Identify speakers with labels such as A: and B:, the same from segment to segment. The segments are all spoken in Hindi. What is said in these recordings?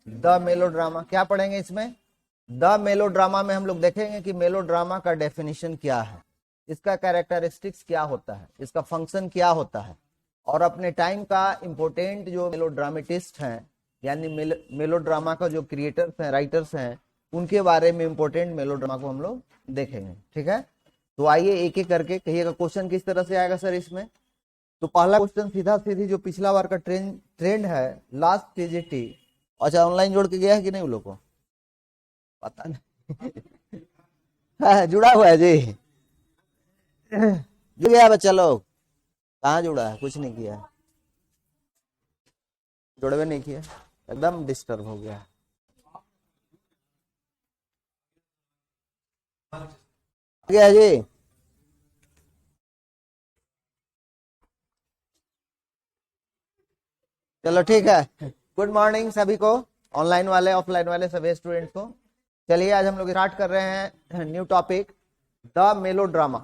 A: The melodrama. क्या पढ़ेंगे इसमें? द मेलोड्रामा में हम लोग देखेंगे कि मेलोड्रामा का डेफिनेशन क्या है, इसका कैरेक्टरिस्टिक्स क्या होता है, इसका फंक्शन क्या होता है, और अपने टाइम का इम्पोर्टेंट जो मेलोड्रामेटिस्ट हैं, यानी मेलोड्रामा का जो क्रिएटर्स हैं, राइटर्स हैं, उनके बारे में इम्पोर्टेंट मेलोड्रामा को हम लोग देखेंगे। ठीक है, तो आइए एक एक करके कहिएगा क्वेश्चन किस तरह से आएगा सर इसमें। तो पहला क्वेश्चन सीधा सीधी जो पिछला बार का ट्रेंड है, लास्ट टीजीटी। अच्छा, ऑनलाइन जोड़ के गया है कि नहीं उन लोग को? पता नहीं। हाँ, जुड़ा हुआ है जी। जुड़ गया बच्चा लोग? कहाँ जुड़ा है? कुछ नहीं किया, जुड़वे नहीं किया, एकदम डिस्टर्ब हो गया। गया जी। चलो ठीक है, गुड मॉर्निंग सभी को, ऑनलाइन वाले ऑफलाइन वाले सभी स्टूडेंट्स को। चलिए आज हम लोग स्टार्ट कर रहे हैं new topic, the melodrama.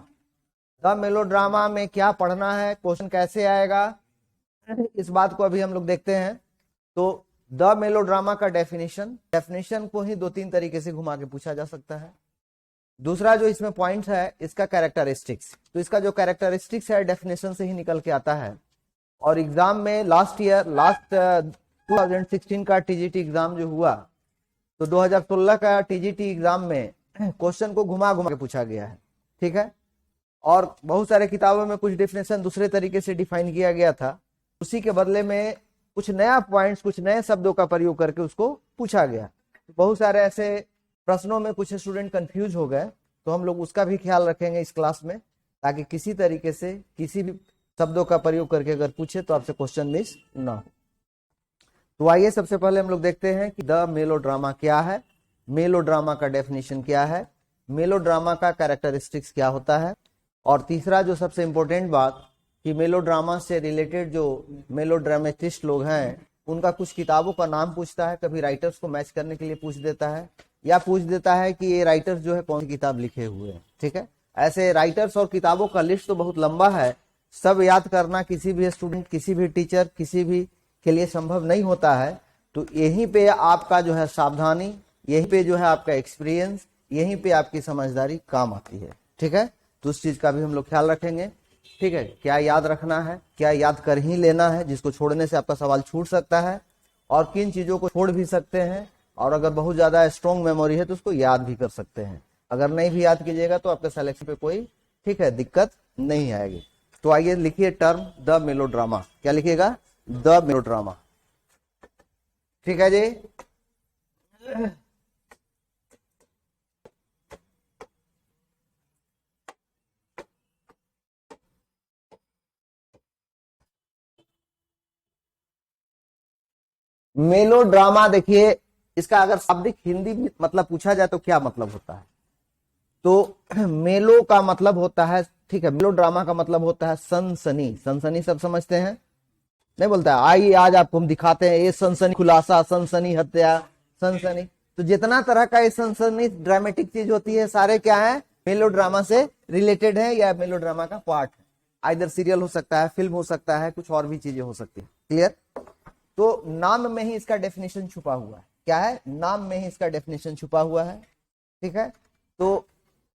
A: The melodrama में क्या पढ़ना है, क्वेश्चन कैसे आएगा, इस बात को अभी हम लोग देखते हैं। तो द मेलोड्रामा का डेफिनेशन को ही दो तीन तरीके से घुमा के पूछा जा सकता है। दूसरा जो इसमें पॉइंट है, इसका कैरेक्टरिस्टिक्स। तो इसका जो कैरेक्टरिस्टिक्स है डेफिनेशन से ही निकल के आता है। और एग्जाम में लास्ट 2016 का टीजीटी एग्जाम जो हुआ, तो 2016 का टीजीटी एग्जाम में क्वेश्चन को घुमा घुमा के पूछा गया है। ठीक है, और बहुत सारे किताबों में कुछ डेफिनेशन दूसरे तरीके से डिफाइन किया गया था, उसी के बदले में कुछ नया पॉइंट्स, कुछ नए शब्दों का प्रयोग करके उसको पूछा गया। बहुत सारे ऐसे प्रश्नों में कुछ स्टूडेंट कंफ्यूज हो गए, तो हम लोग उसका भी ख्याल रखेंगे इस क्लास में, ताकि किसी तरीके से किसी भी शब्दों का प्रयोग करके अगर पूछे तो आपसे क्वेश्चन मिस ना हो। तो आइए सबसे पहले हम लोग देखते हैं कि द मेलोड्रामा क्या है, मेलोड्रामा का डेफिनेशन क्या है, मेलोड्रामा का कैरेक्टरिस्टिक्स क्या होता है, और तीसरा जो सबसे इंपॉर्टेंट बात कि मेलोड्रामा से रिलेटेड जो मेलोड्रामेटिस्ट लोग हैं उनका कुछ किताबों का नाम पूछता है, कभी राइटर्स को मैच करने के लिए पूछ देता है, या पूछ देता है कि ये राइटर्स जो है कौन सी किताब लिखे हुए हैं। ठीक है, ऐसे राइटर्स और किताबों का लिस्ट तो बहुत लंबा है, सब याद करना किसी भी स्टूडेंट, किसी भी टीचर, किसी भी के लिए संभव नहीं होता है। तो यहीं पे आपका जो है सावधानी, यहीं पे जो है आपका एक्सपीरियंस, यहीं पे आपकी समझदारी काम आती है। ठीक है, तो उस चीज का भी हम लोग ख्याल रखेंगे। ठीक है, क्या याद रखना है, क्या याद कर ही लेना है, जिसको छोड़ने से आपका सवाल छूट सकता है, और किन चीजों को छोड़ भी सकते हैं, और अगर बहुत ज्यादा स्ट्रॉन्ग मेमोरी है तो उसको याद भी कर सकते हैं। अगर नहीं भी याद कीजिएगा तो आपके सिलेक्शन पे कोई ठीक है दिक्कत नहीं आएगी। तो आइए लिखिए टर्म द मेलोड्रामा। क्या लिखिएगा? The melodrama. ठीक है जी। मेलोड्रामा देखिए, इसका अगर शाब्दिक हिंदी मतलब पूछा जाए तो क्या मतलब होता है, तो मेलो का मतलब होता है, ठीक है, मेलोड्रामा का मतलब होता है सनसनी। सनसनी सब समझते हैं, नहीं बोलता है आइए आज आपको हम दिखाते हैं ये सनसनी खुलासा, सनसनी हत्या, सनसनी। तो जितना तरह का ये सनसनी ड्रामेटिक चीज होती है, सारे क्या है, मेलोड्रामा से रिलेटेड है या मेलोड्रामा का पार्ट है। आइदर सीरियल हो सकता है, फिल्म हो सकता है, कुछ और भी चीजें हो सकती है। क्लियर? तो नाम में ही इसका डेफिनेशन छुपा हुआ है। क्या है? नाम में ही इसका डेफिनेशन छुपा हुआ है। ठीक है, तो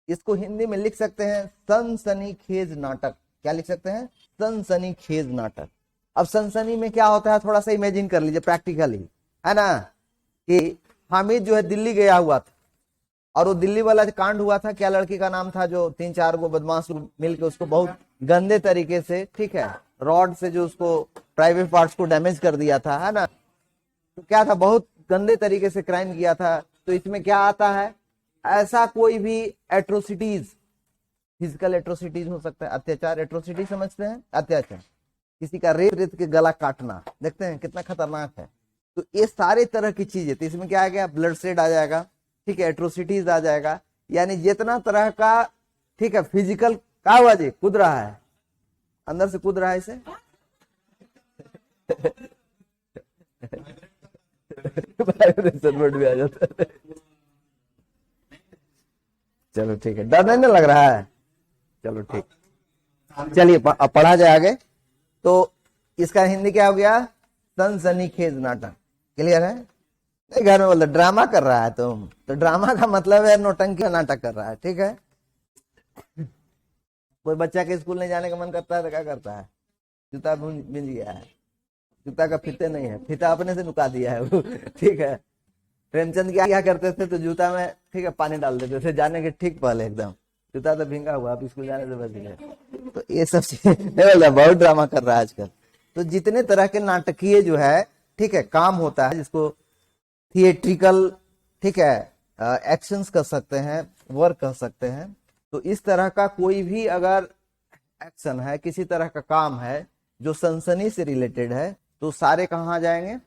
A: इसको हिंदी में लिख सकते हैं सनसनीखेज नाटक। क्या लिख सकते हैं? सनसनीखेज नाटक। अब सनसनी में क्या होता है, थोड़ा सा इमेजिन कर लीजिए प्रैक्टिकली, है ना, कि हामिद जो है दिल्ली गया हुआ था, और वो दिल्ली वाला कांड हुआ था, क्या लड़की का नाम था जो 3-4 गो बदमाश मिलकर उसको बहुत गंदे तरीके से, ठीक है, रॉड से जो उसको प्राइवेट पार्ट्स को डैमेज कर दिया था, है ना। तो क्या था, बहुत गंदे तरीके से क्राइम किया था। तो इसमें क्या आता है, ऐसा कोई भी एट्रोसिटीज, फिजिकल एट्रोसिटीज हो सकता है, अत्याचार, एट्रोसिटी समझते हैं, अत्याचार, किसी का रेत रेत के गला काटना, देखते हैं कितना खतरनाक है। तो ये सारे तरह की चीजें, तो इसमें क्या आ गया, ब्लड शेड आ जाएगा, ठीक है, एट्रोसिटीज आ जाएगा, यानी जितना तरह का, ठीक है, फिजिकल क्या हुआ जी, कूद रहा है, अंदर से कूद रहा है इसे। भी आ जाता है। चलो ठीक है, डर नहीं लग रहा है, चलो ठीक, चलिए पढ़ा जाए आगे। तो इसका हिंदी क्या हो गया, सनसनीखेज नाटक। क्लियर है? नहीं, घर में बोलते ड्रामा कर रहा है तुम, तो ड्रामा का मतलब है नौटंकी नाटक कर रहा है, ठीक है। कोई बच्चा के स्कूल नहीं जाने का मन करता है तो क्या करता है, जूता बिंज गया है, जूता का फीते नहीं है, फीता अपने से नुका दिया है वो, ठीक है। प्रेमचंद क्या क्या करते थे, तो जूता में ठीक है पानी डाल देते थे जाने के ठीक पहले, एकदम जूता तो भींगा हुआ, आप स्कूल जाने से बच गए। तो ये सब चीजें बहुत ड्रामा कर रहा है आजकल। तो जितने तरह के नाटकीय जो है ठीक है काम होता है, जिसको थिएट्रिकल ठीक है एक्शंस कर सकते हैं, वर्क कर सकते हैं, तो इस तरह का कोई भी अगर एक्शन है, किसी तरह का काम है जो सनसनी से रिलेटेड है, तो सारे कहाँ आ जाएंगे,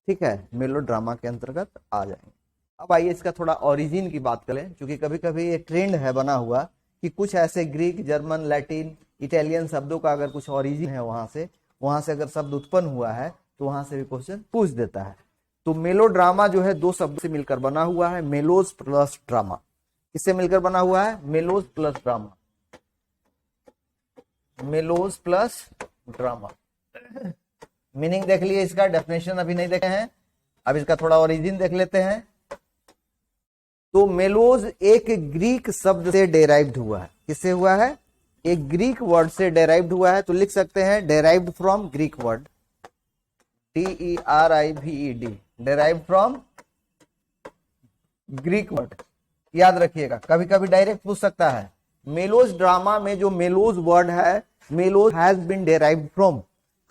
A: ठीक है, मेलो ड्रामा के अंतर्गत आ जाएंगे। अब आइए इसका थोड़ा ओरिजिन की बात करें, क्योंकि कभी कभी ये ट्रेंड है बना हुआ कि कुछ ऐसे ग्रीक, जर्मन, लैटिन, इटालियन शब्दों का अगर कुछ ओरिजिन है वहां से अगर शब्द उत्पन्न हुआ है तो वहां से भी क्वेश्चन पूछ देता है। तो मेलो ड्रामा जो है दो शब्द से मिलकर बना हुआ है, मेलोज प्लस ड्रामा। किससे मिलकर बना हुआ है, melos plus drama, melos plus drama. Meaning देख लिए, इसका डेफिनेशन अभी नहीं देखे हैं, अब इसका थोड़ा ओरिजिन देख लेते हैं। तो मेलोज एक ग्रीक शब्द से डेराइव्ड हुआ है। किससे हुआ है, एक ग्रीक वर्ड से डेराइव्ड हुआ है, तो लिख सकते हैं derived from Greek word, DERIVED, derived from Greek word. याद रखिएगा, कभी कभी डायरेक्ट पूछ सकता है मेलोज ड्रामा में जो मेलोज वर्ड है, मेलोज हैज बीन डेराइव्ड फ्रॉम,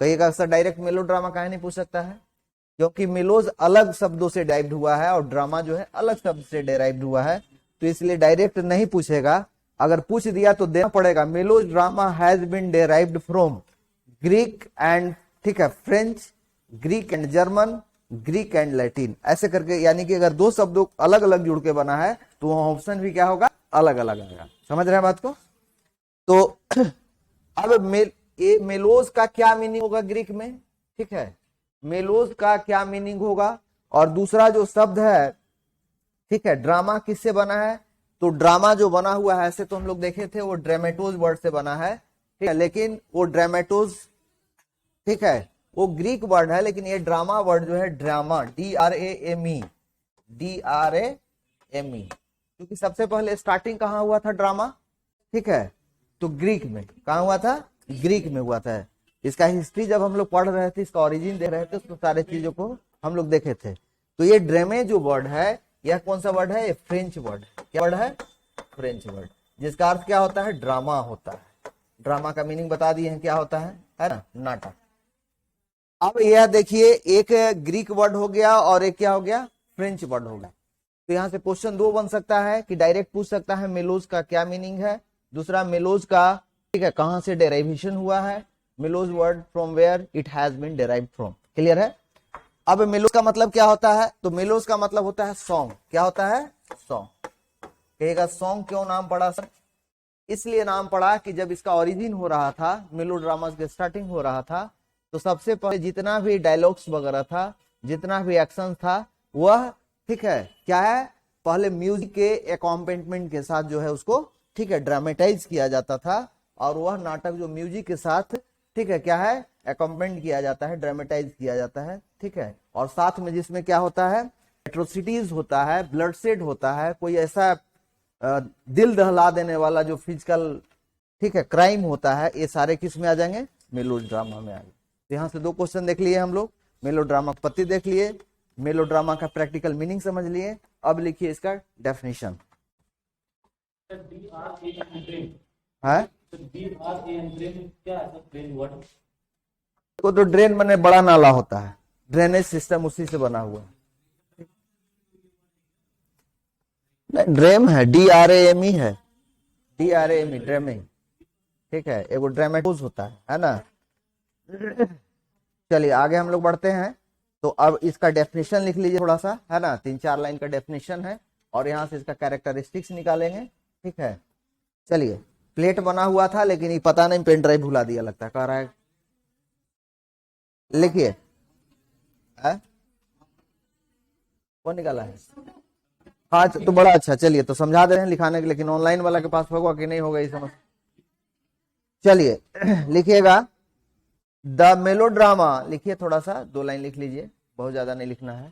A: कहिएगा सर डायरेक्ट मेलो ड्रामा काहे नहीं पूछ सकता है, क्योंकि मेलोज अलग शब्दों से डेराइव्ड हुआ है और ड्रामा जो है अलग शब्द से डेराइव्ड हुआ है, तो इसलिए डायरेक्ट नहीं पूछेगा। अगर पूछ दिया तो देना पड़ेगा, melos drama has been derived from Greek and ठीक है French, Greek and German, Greek and Latin, ऐसे करके, यानी कि अगर दो शब्दों अलग अलग जुड़ के बना है तो वहां ऑप्शन भी क्या होगा, अलग अलग आएगा। समझ रहे हैं बात को। तो अब मेलोज का क्या मीनिंग होगा ग्रीक में, ठीक है, मेलोज का क्या मीनिंग होगा। और दूसरा जो शब्द है ठीक है, ड्रामा किससे बना है, तो ड्रामा जो बना हुआ है ऐसे तो हम लोग देखे थे वो ड्रामेटोज वर्ड से बना है, ठीक है, लेकिन वो ड्रामेटोज ठीक है वो ग्रीक वर्ड है, लेकिन ये ड्रामा वर्ड जो है ड्रामा, DRAME, DRAME, क्योंकि सबसे पहले स्टार्टिंग कहां हुआ था ड्रामा, ठीक है, तो ग्रीक में। कहां हुआ था, ग्रीक में हुआ था। इसका हिस्ट्री जब हम लोग पढ़ रहे थे, इसका ओरिजिन देख रहे थे, तो सारे चीजों को हम लोग देखे थे। तो ये ड्रेमे जो वर्ड है, यह कौन सा वर्ड है, ये फ्रेंच वर्ड। क्या वर्ड है, फ्रेंच वर्ड, जिसका अर्थ क्या होता है, ड्रामा होता है। ड्रामा का मीनिंग बता दिए हैं क्या होता है ना, नाटक। अब यह देखिए, एक ग्रीक वर्ड हो गया और एक क्या हो गया, फ्रेंच वर्ड हो गया। तो यहां से क्वेश्चन दो बन सकता है कि डायरेक्ट पूछ सकता है मेलोज का क्या मीनिंग है, दूसरा मेलोज का ठीक है कहां से डेराइवेशन हुआ है, melos word from where it has been derived from. Clear है। अब मेलोज का मतलब क्या होता है, तो मेलोज का मतलब होता है सॉन्ग। क्या होता है, सॉन्ग। कहेगा सॉन्ग क्यों नाम पड़ा सर, इसलिए नाम पड़ा कि जब इसका ओरिजिन हो रहा था, मेलो ड्रामास के स्टार्टिंग हो रहा था, तो सबसे पहले जितना भी डायलॉग्स वगैरह था, जितना भी एक्शन था, वह ठीक है क्या है, पहले म्यूजिक के एकॉम्पेंटमेंट के साथ जो है उसको ठीक है ड्रामेटाइज किया जाता था, और वह नाटक जो म्यूजिक के साथ ठीक है क्या है एकॉम्पेंट किया जाता है, ड्रामेटाइज किया जाता है, ठीक है, और साथ में जिसमें क्या होता है, एट्रोसिटीज होता है, ब्लडशेड होता है, कोई ऐसा दिल दहला देने वाला जो फिजिकल ठीक है क्राइम होता है, ये सारे किस में आ जाएंगे, मेलो ड्रामा में आएंगे। तो यहाँ से दो क्वेश्चन देख लिए हम लोग, मेलो ड्रामा पत्ती देख लिए, मेलो ड्रामा का प्रैक्टिकल मीनिंग समझ लिए। अब लिखिए इसका डेफिनेशन है। तो ड्रेन बने बड़ा नाला होता है, ड्रेनेज सिस्टम उसी से बना हुआ है। ड्रेम है, DRAME है, DRAME ड्रेमिंग, ठीक है, एगो ड्रामेटोज होता है ना। चलिए आगे हम लोग बढ़ते हैं। तो अब इसका डेफिनेशन लिख लीजिए थोड़ा सा, है ना, 3-4 लाइन का डेफिनेशन है, और यहाँ से इसका कैरेक्टरिस्टिक्स निकालेंगे, ठीक है। चलिए, प्लेट बना हुआ था लेकिन ये पता नहीं पेन ड्राइव भुला दिया लगता है, कह रहा है लिखिए, कौन निकाला है, हाँ तो बड़ा अच्छा। चलिए तो समझा दे रहे हैं लिखाने के, लेकिन ऑनलाइन वाला के पास होगा कि नहीं होगा ये समझ। चलिए लिखिएगा, द मेलोड्रामा, लिखिए थोड़ा सा, 2 लाइन लिख लीजिए, बहुत ज्यादा नहीं लिखना है।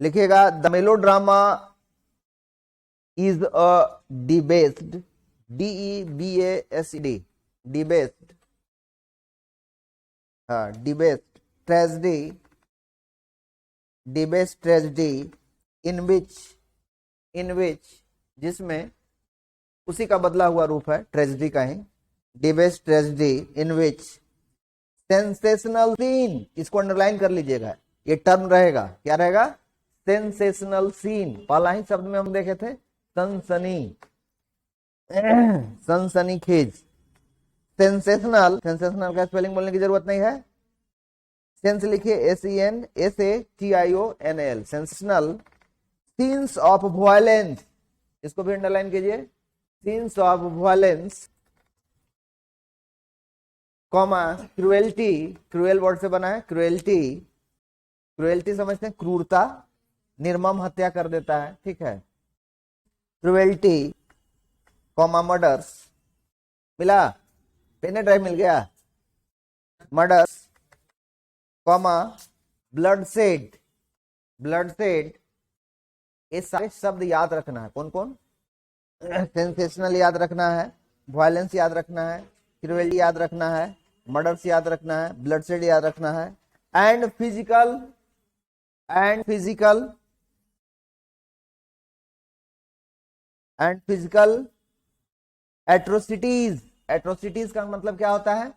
A: लिखिएगा the melodrama is a debased, DEBASED, debased, हाँ डिबेस्ड ट्रेजेडी, डिबेस्ड ट्रेजेडी इन विच जिसमें उसी का बदला हुआ रूप है ट्रेजेडी का ही, डिबेस्ड ट्रेजेडी इन विच सेंसेशनल सीन, इसको अंडरलाइन कर लीजिएगा, ये टर्म रहेगा, क्या रहेगा, सेंसेशनल सीन। पहला ही शब्द में हम देखे थे सनसनी, सनसनीखेज। सेंसेशनल का स्पेलिंग बोलने की जरूरत नहीं है, सेंस लिखिए SENSATIONAL, sensational. Scenes of violence, इसको भी अंडरलाइन कीजिए, scenes of violence comma cruelty, cruel word से बना है क्रुएल्टी, क्रुएल्टी समझते हैं क्रूरता, निर्मम हत्या कर देता है, ठीक है, क्रुएल्टी कॉमा मर्डर्स, मिला, पेन ड्राइव मिल गया, मर्डर्स कॉमा ब्लडशेड, ब्लडशेड, ये सारे शब्द याद रखना है, कौन कौन, सेंसेशनल याद रखना है, वायलेंस याद रखना है, क्रुएल्टी याद रखना है, मर्डर्स याद रखना है, ब्लडशेड याद रखना है, एंड फिजिकल एट्रोसिटीज। एट्रोसिटीज का मतलब क्या होता है,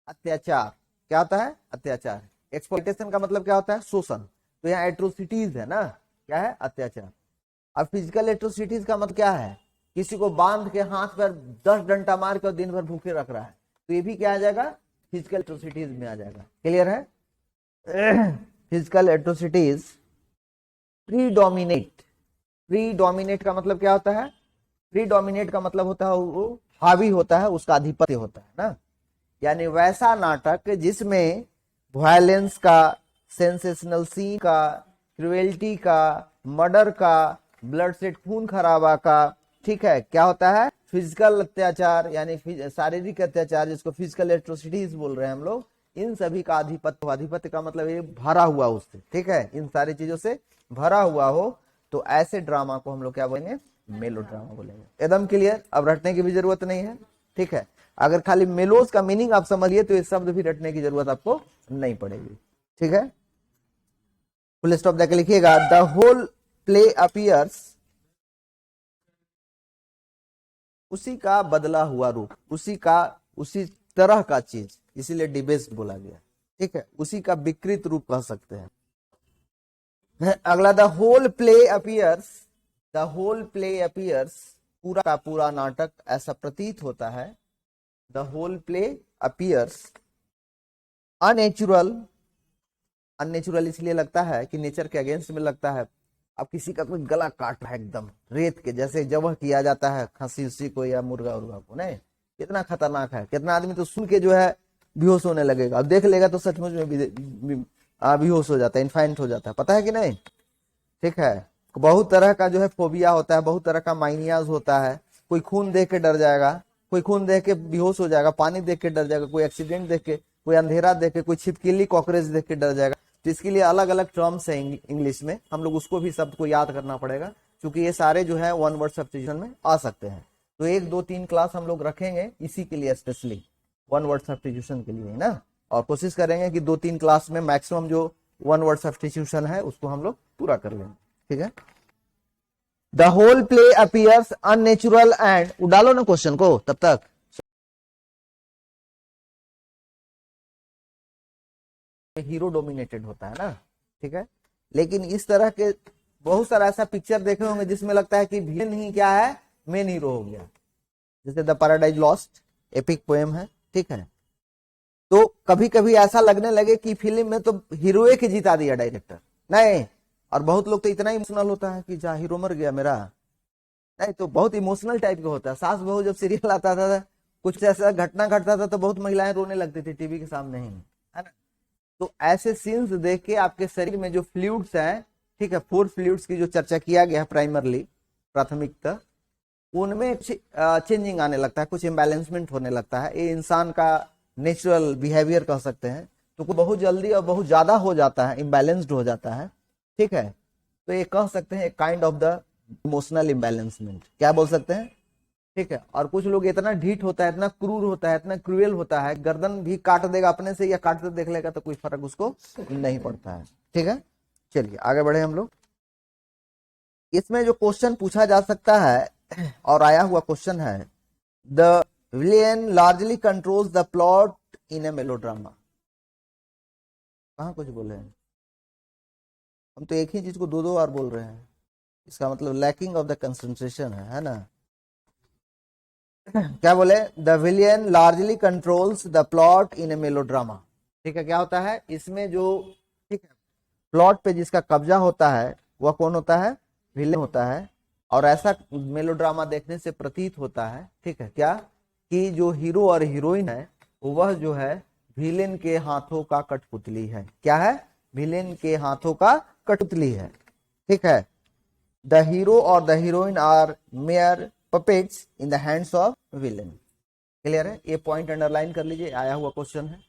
A: अत्याचार, क्या होता है, अत्याचार। एक्सप्लॉइटेशन का मतलब क्या होता है, शोषण, तो यहाँ एट्रोसिटीज है ना, क्या है, अत्याचार। अब फिजिकल एट्रोसिटीज का मतलब क्या है, किसी को बांध के हाथ पर 10 डंडा मार के दिन भर भूखे रख रहा है, तो ये भी क्या आ जाएगा, फिजिकल एट्रोसिटीज में आ जाएगा, क्लियर है। फिजिकल एट्रोसिटीज प्रीडोमिनेट, प्रीडोमिनेट का मतलब क्या होता है, प्रीडोमिनेट का मतलब होता है वो हावी होता है, उसका आधिपत्य होता है ना, यानी वैसा नाटक जिसमें वायलेंस का, सेंसेशनल सीन का, क्रुएल्टी का, मर्डर का, ब्लडशेड खून खराबा का, ठीक है, क्या होता है, फिजिकल अत्याचार यानी शारीरिक अत्याचार, जिसको फिजिकल एट्रोसिटीज बोल रहे हैं हम लोग, इन सभी का आधिपत्य, आधिपत्य का मतलब ये भरा हुआ उससे, ठीक है, इन सारी चीजों से भरा हुआ हो, तो ऐसे ड्रामा को हम लोग क्या बोलेंगे, मेलोड्रामा बोलेंगे। एकदम क्लियर, अब रटने की भी जरूरत नहीं है, ठीक है। अगर खाली मेलोस का मीनिंग आप समझिए तो ये शब्द भी रटने की जरूरत आपको नहीं पड़ेगी, ठीक है। फुल स्टॉप देके लिखिएगा द होल प्ले अपीयर्स, उसी का बदला हुआ रूप, उसी तरह का चीज, इसीलिए डिबेस्ड बोला गया, ठीक है, उसी का विकृत रूप कह सकते हैं। अगला the whole play appears, the whole play appears, पूरा का पूरा नाटक ऐसा प्रतीत होता है, the whole play appears unnatural, unnatural इसलिए लगता है कि नेचर के अगेंस्ट में लगता है। अब किसी का कोई गला काट रहा है एकदम रेत के जैसे जबह किया जाता है खसी उसी को या मुर्गा उर्गा को, नहीं, कितना खतरनाक है, कितना आदमी तो सुन के जो है बेहोश होने लगेगा, अब देख लेगा तो सचमुच में बेहोश हो जाता है, इन्फाइंट हो जाता है, पता है कि नहीं, ठीक है। बहुत तरह का जो है फोबिया होता है, बहुत तरह का माइनियाज होता है, कोई खून देख के डर जाएगा, कोई खून देख के बेहोश हो जाएगा, पानी देख के डर जाएगा, कोई एक्सीडेंट देख के, कोई अंधेरा देख के, कोई छिपकली कॉकरोच देख के डर जाएगा। तो इसके लिए अलग अलग टर्म्स है इंग्लिश में, हम लोग उसको भी शब्द को याद करना पड़ेगा, क्योंकि ये सारे जो है वन वर्ड सब्स्टिट्यूशन में आ सकते हैं। तो 1, 2, 3 क्लास हम लोग रखेंगे इसी के लिए, स्पेशली वन वर्ड सब्स्टिट्यूशन के लिए ना, और कोशिश करेंगे कि 2-3 क्लास में मैक्सिमम जो वन वर्ड सब्स्टिट्यूशन है उसको हम लोग पूरा कर लेंगे, ठीक है। The whole play appears unnatural and, उडालो ना क्वेश्चन को तब तक, हीरो डोमिनेटेड होता है ना, ठीक है। लेकिन इस तरह के बहुत सारा ऐसा पिक्चर देखे होंगे जिसमें लगता है कि विलेन ही क्या है, मेन हीरो हो गया, जैसे the paradise lost epic poem है, ठीक है। तो कभी कभी ऐसा लगने लगे कि फिल्म में तो हीरो की जिता दिया डायरेक्टर, नहीं, और बहुत लोग तो इतना इमोशनल होता है कि जा हीरो मर गया मेरा, नहीं, तो बहुत इमोशनल टाइप का होता है। सास बहू जब सीरियल आता था कुछ ऐसा घटना घटता था तो बहुत महिलाएं रोने लगती थी टीवी के सामने ही, है ना। तो ऐसे सीन्स देख के आपके शरीर में जो फ्लूइड्स हैं, ठीक है, 4 फ्लूइड्स की जो चर्चा किया गया है प्राइमरली, प्राथमिकता, उनमें चेंजिंग आने लगता है, कुछ इम्बैलेंसमेंट होने लगता है। ये इंसान का नेचुरल बिहेवियर कह सकते हैं। तो बहुत जल्दी और बहुत ज्यादा हो जाता है, इम्बैलेंस्ड हो जाता है, ठीक है। तो ये कह सकते हैं kind of the emotional imbalancement, क्या बोल सकते हैं, ठीक है। और कुछ लोग इतना ढीठ होता है, इतना क्रूर होता है, इतना क्रूएल होता है, गर्दन भी काट देगा अपने से या काटते देख लेगा तो कोई फर्क उसको नहीं पड़ता है, ठीक है। चलिए आगे बढ़े हम लोग। इसमें जो क्वेश्चन पूछा जा सकता है और आया हुआ क्वेश्चन है, the villain largely controls the plot in a melodrama. कहाँ कुछ बोले हैं हम, तो एक ही चीज को दो दो बार बोल रहे हैं, इसका मतलब लैकिंग ऑफ द कंसंट्रेशन है ना। क्या बोले, the villain largely controls the plot in a melodrama, ठीक है। क्या होता है इसमें जो, ठीक है, प्लॉट पे जिसका कब्जा होता है वह कौन होता है, विलेन होता है। और ऐसा मेलोड्रामा देखने से प्रतीत होता है, ठीक है, क्या कि जो हीरो और हीरोइन है वह जो है विलेन के हाथों का कठपुतली है। क्या है, विलेन के हाथों का कठपुतली है, ठीक है। द हीरो और the heroine are mere puppets in the hands of villain. Clear है, ये पॉइंट अंडरलाइन कर लीजिए, आया हुआ क्वेश्चन है।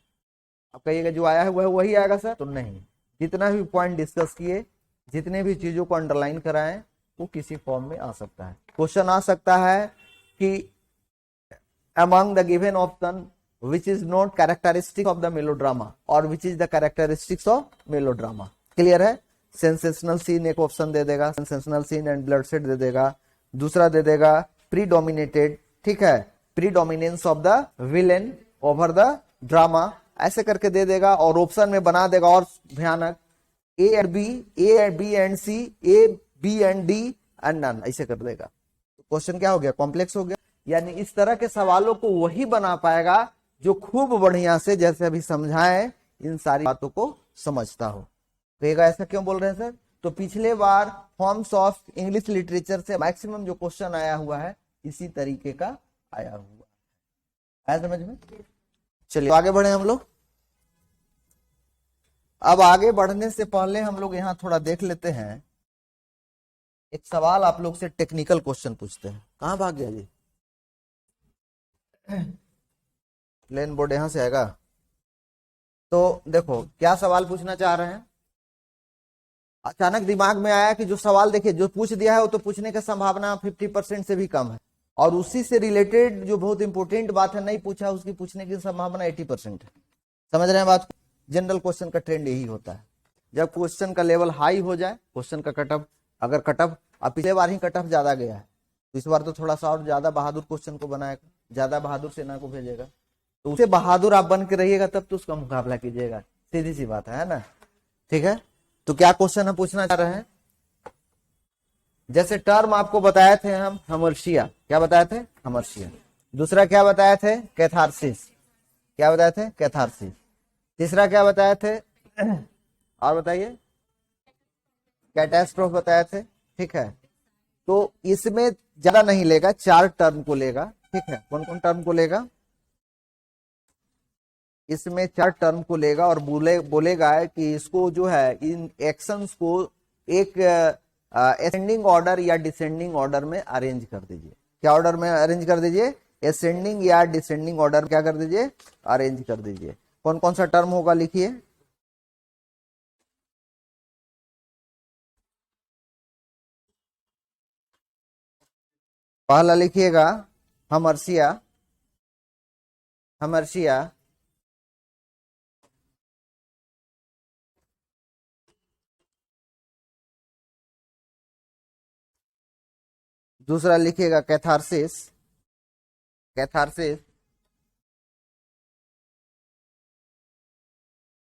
A: अब कहिएगा जो आया हुआ है वही आएगा सर, तो नहीं, जितना भी पॉइंट डिस्कस किए, जितने भी चीजों को अंडरलाइन कराएं, वो किसी फॉर्म में आ सकता है। क्वेश्चन आ सकता है कि among the given option which is not characteristic of the melodrama or which is the characteristics of melodrama। Clear है, सेंसेशनल सीन एक ऑप्शन दे देगा, सेंसेशनल सीन एंड ब्लडशेड दे देगा, दूसरा दे देगा प्रीडोमिनेटेड, ठीक है, predominance of the villain over the drama, ऐसे करके दे देगा। और ऑप्शन में बना देगा और भयानक, A and B, A B and C, A B and D and none, ऐसे कर देगा। क्वेश्चन क्या हो गया, कॉम्प्लेक्स हो गया। यानी इस तरह के सवालों को वही बना पाएगा जो खूब बढ़िया से, जैसे अभी समझाए, इन सारी बातों को समझता हो। कहेगा ऐसा क्यों बोल रहे हैं सर, तो पिछले बार फॉर्म्स ऑफ इंग्लिश लिटरेचर से मैक्सिमम जो क्वेश्चन आया हुआ है इसी तरीके का आया हुआ है, समझ में। चलिए आगे बढ़े हम लोग। अब आगे बढ़ने से पहले हम लोग यहाँ थोड़ा देख लेते हैं, एक सवाल आप लोग से टेक्निकल क्वेश्चन पूछते हैं। कहाँ भाग गया जी, प्लेन बोर्ड यहां से आएगा। तो देखो क्या सवाल पूछना चाह रहे हैं, अचानक दिमाग में आया कि जो सवाल देखिए जो पूछ दिया है वो तो पूछने की संभावना 50% से भी कम है, और उसी से रिलेटेड जो बहुत इंपॉर्टेंट बात है नहीं पूछा, उसकी पूछने की संभावना 80% है। समझ रहे हैं बात को। जनरल क्वेश्चन का ट्रेंड यही होता है, जब क्वेश्चन का लेवल हाई हो जाए, क्वेश्चन का कटअप, अगर कटअप, अब पिछले बार ही कटअप ज्यादा गया है तो इस बार तो थोड़ा सा और ज्यादा बहादुर क्वेश्चन को बनाएगा, ज्यादा बहादुर सेना को भेजेगा, तो उसे बहादुर आप बन के रहिएगा तब तो उसका मुकाबला कीजिएगा, सीधी सी बात है ना, ठीक है। तो क्या क्वेश्चन हम पूछना चाह रहे हैं, जैसे टर्म आपको बताए थे हम हमर्शिया, क्या बताए थे, हमर्शिया। दूसरा क्या बताए थे, कैथारसिस, क्या बताए थे, कैथारसिस। तीसरा क्या बताए थे और बताइए, कैटास्ट्रोफ बताए थे, ठीक है। तो इसमें ज्यादा नहीं लेगा, 4 टर्म को लेगा, ठीक है। कौन कौन टर्म को लेगा, इसमें 4 टर्म को लेगा और बोलेगा कि इसको जो है इन एक्शंस को एक असेंडिंग ऑर्डर या डिसेंडिंग ऑर्डर में अरेंज कर दीजिए। क्या ऑर्डर में अरेंज कर दीजिए, असेंडिंग या डिसेंडिंग ऑर्डर क्या कर दीजिए, अरेंज कर दीजिए। कौन कौन सा टर्म होगा लिखिए, पहला लिखिएगा हमर्शिया, हमर्शिया। दूसरा लिखिएगा कैथारसिस, कैथारसिस।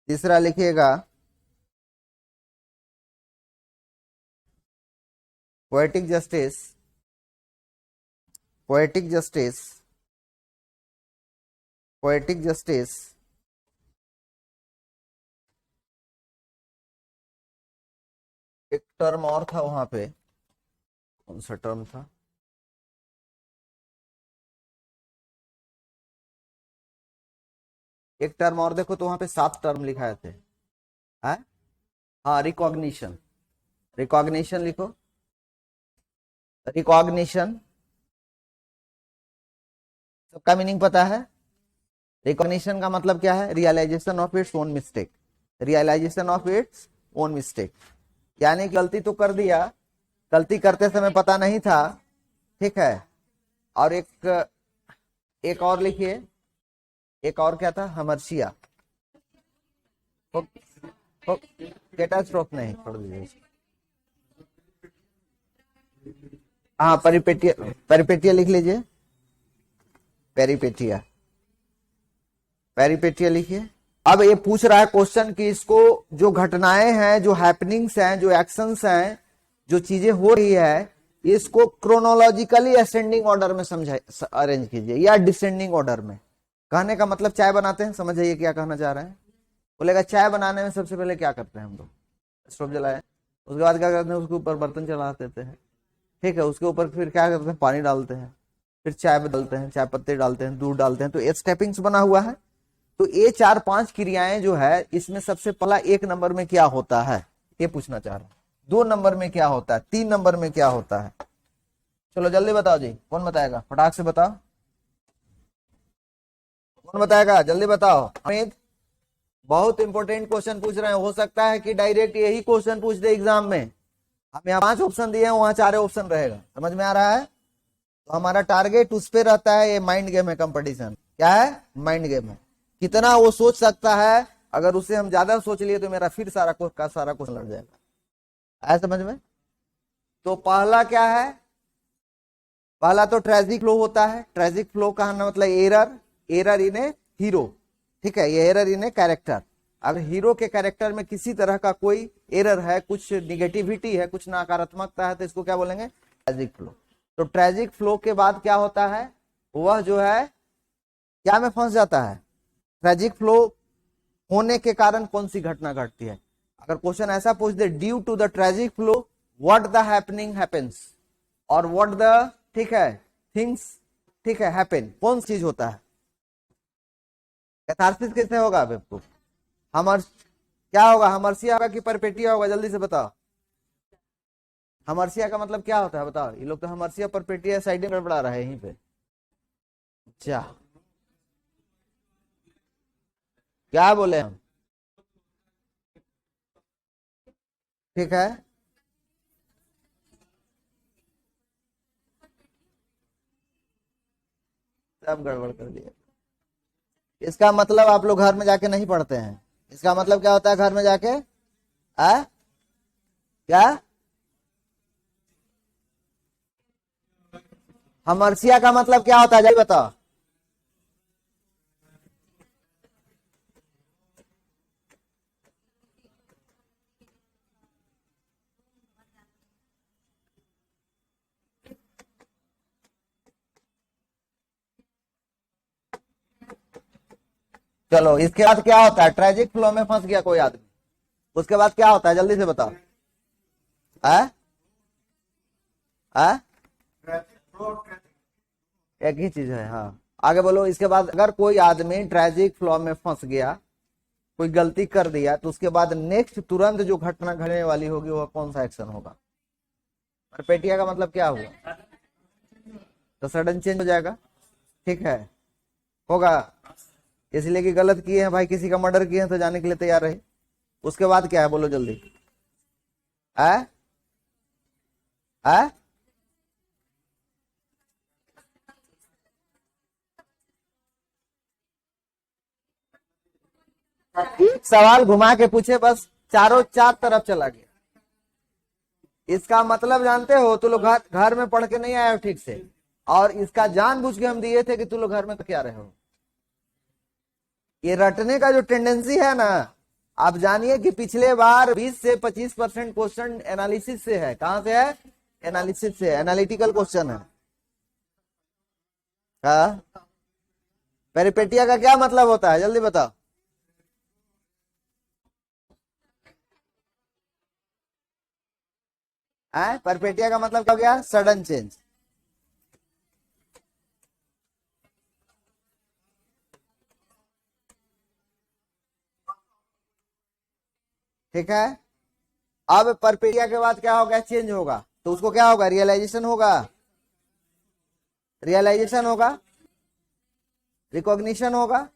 A: तीसरा लिखिएगा poetic justice, poetic justice, poetic justice. एक टर्म और था वहां पे, कौन सा टर्म था, एक टर्म और देखो तो वहां पे 7 टर्म लिखाए थे, है? हाँ, रिकॉग्निशन, रिकॉग्निशन लिखो, रिकॉग्निशन सबका मीनिंग पता है। रिकॉग्निशन का मतलब क्या है, realisation of its own mistake, realisation of its own mistake. यानी गलती तो कर दिया, गलती करते समय पता नहीं था, ठीक है। और एक और लिखिए, एक और क्या था, हमर्शिया, कैटास्ट्रोफ नहीं, छोड़ दीजिए। हाँ, परिपेटिया, परिपेटिया लिख लीजिए, पेरिपेटिया, पेरिपेटिया लिखिए। अब ये पूछ रहा है क्वेश्चन कि इसको जो घटनाएं हैं, जो हैपनिंग्स हैं, जो एक्शंस हैं, जो चीजें हो रही है, इसको क्रोनोलॉजिकली असेंडिंग ऑर्डर में समझाइए, अरेंज कीजिए, या डिसेंडिंग ऑर्डर में। कहने का मतलब चाय बनाते हैं, समझ जाइए क्या कहना चाह रहे हैं। बोलेगा चाय बनाने में सबसे पहले क्या करते हैं हम लोग, स्टोव जलाए, उसके बाद क्या करते हैं, उसके ऊपर बर्तन चला देते हैं, ठीक है, उसके ऊपर फिर क्या करते हैं, पानी डालते हैं, फिर चाय में डालते हैं, चाय पत्ते डालते हैं, दूध डालते हैं, तो ये स्टेपिंग्स बना हुआ है। तो ये 4-5 क्रियाएं जो है, इसमें सबसे पहला 1 नंबर में क्या होता है ये पूछना चाह रहा हूं, 2 नंबर में क्या होता है, 3 नंबर में क्या होता है। चलो जल्दी बताओ जी, कौन बताएगा, फटाक से बताओ, कौन बताएगा, जल्दी बताओ। अमित, बहुत इंपॉर्टेंट क्वेश्चन पूछ रहे हैं, हो सकता है कि डायरेक्ट यही क्वेश्चन पूछ दे एग्जाम में। हम यहाँ 5 ऑप्शन दिए हैं, वहां 4 ऑप्शन रहेगा, समझ में आ रहा है। तो हमारा टारगेट उस पे रहता है, ये माइंड गेम है, कंपटीशन क्या है, माइंड गेम है। कितना वो सोच सकता है, अगर उसे हम ज्यादा सोच लिए तो मेरा फिर सारा क्वेश्चन लड़ जाएगा, आया समझ में। तो पहला क्या है, पहला तो ट्रेजिक फ्लो होता है। ट्रेजिक फ्लो का मतलब error, error in A hero, ठीक है, ये एरर इन ए कैरेक्टर। अगर हीरो के कैरेक्टर में किसी तरह का कोई एरर है, कुछ निगेटिविटी है, कुछ नकारात्मकता है, तो इसको क्या बोलेंगे, ट्रेजिक फ्लो। तो ट्रेजिक फ्लो के बाद क्या होता है, वह जो है क्या में फंस जाता है, ट्रेजिक फ्लो होने के कारण कौन सी घटना घटती है। अगर क्वेश्चन ऐसा पूछ दे, due to the tragic flaw what the happening happens, और व्हाट द, ठीक है, थिंग्स, ठीक है, हैपन, कौन सी चीज होता है। कैथारसिस कैसे होगा बेवकूफ, हमर क्या होगा, हमर्सिया होगा कि परपेटिया होगा, जल्दी से बताओ। हमर्सिया का मतलब क्या होता है बताओ, ये लोग तो हमर्सिया परपेटिया साइड में गड़बड़ा रहे हैं यहीं पे। अच्छा, क्या बोले हम, ठीक है, सब गड़बड़ कर दिया। इसका मतलब आप लोग घर में जाके नहीं पढ़ते हैं, इसका मतलब क्या होता है घर में जाके, क्या, हमर्सिया का मतलब क्या होता है जल्दी बताओ। चलो इसके बाद क्या होता है, ट्रेजिक फ्लो में फंस गया कोई आदमी, उसके बाद क्या होता है जल्दी से बताओ। आ? आ? एक ही चीज है, हाँ, आगे बोलो। इसके बाद अगर कोई आदमी ट्रेजिक फ्लो में फंस गया, कोई गलती कर दिया, तो उसके बाद नेक्स्ट तुरंत जो घटना घटने वाली होगी वह कौन सा एक्शन होगा। परपेटिया का मतलब क्या हुआ, तो सडन चेंज हो जाएगा, ठीक है, होगा, इसलिए कि गलत किए हैं भाई, किसी का मर्डर किए हैं तो जाने के लिए तैयार रहे। उसके बाद क्या है बोलो जल्दी, आ? आ? सवाल घुमा के पूछे, बस चारों 4 तरफ चला गया। इसका मतलब जानते हो, तू लोग घर में पढ़ के नहीं आए हो ठीक से, और इसका जानबूझ के हम दिए थे कि तू लोग घर में क्या रहे हो। ये रटने का जो टेंडेंसी है ना, आप जानिए कि पिछले बार 20 से 25% क्वेश्चन एनालिसिस से है। कहां से है, एनालिसिस से, एनालिटिकल क्वेश्चन है। हाँ, पेरिपेटिया का क्या मतलब होता है जल्दी बताओ। परपेटिया का मतलब क्या हो गया, सडन चेंज, ठीक है। अब परपेटिया के बाद क्या होगा, चेंज होगा, तो उसको क्या होगा, रियलाइजेशन होगा, रियलाइजेशन होगा, रिकॉग्निशन होगा,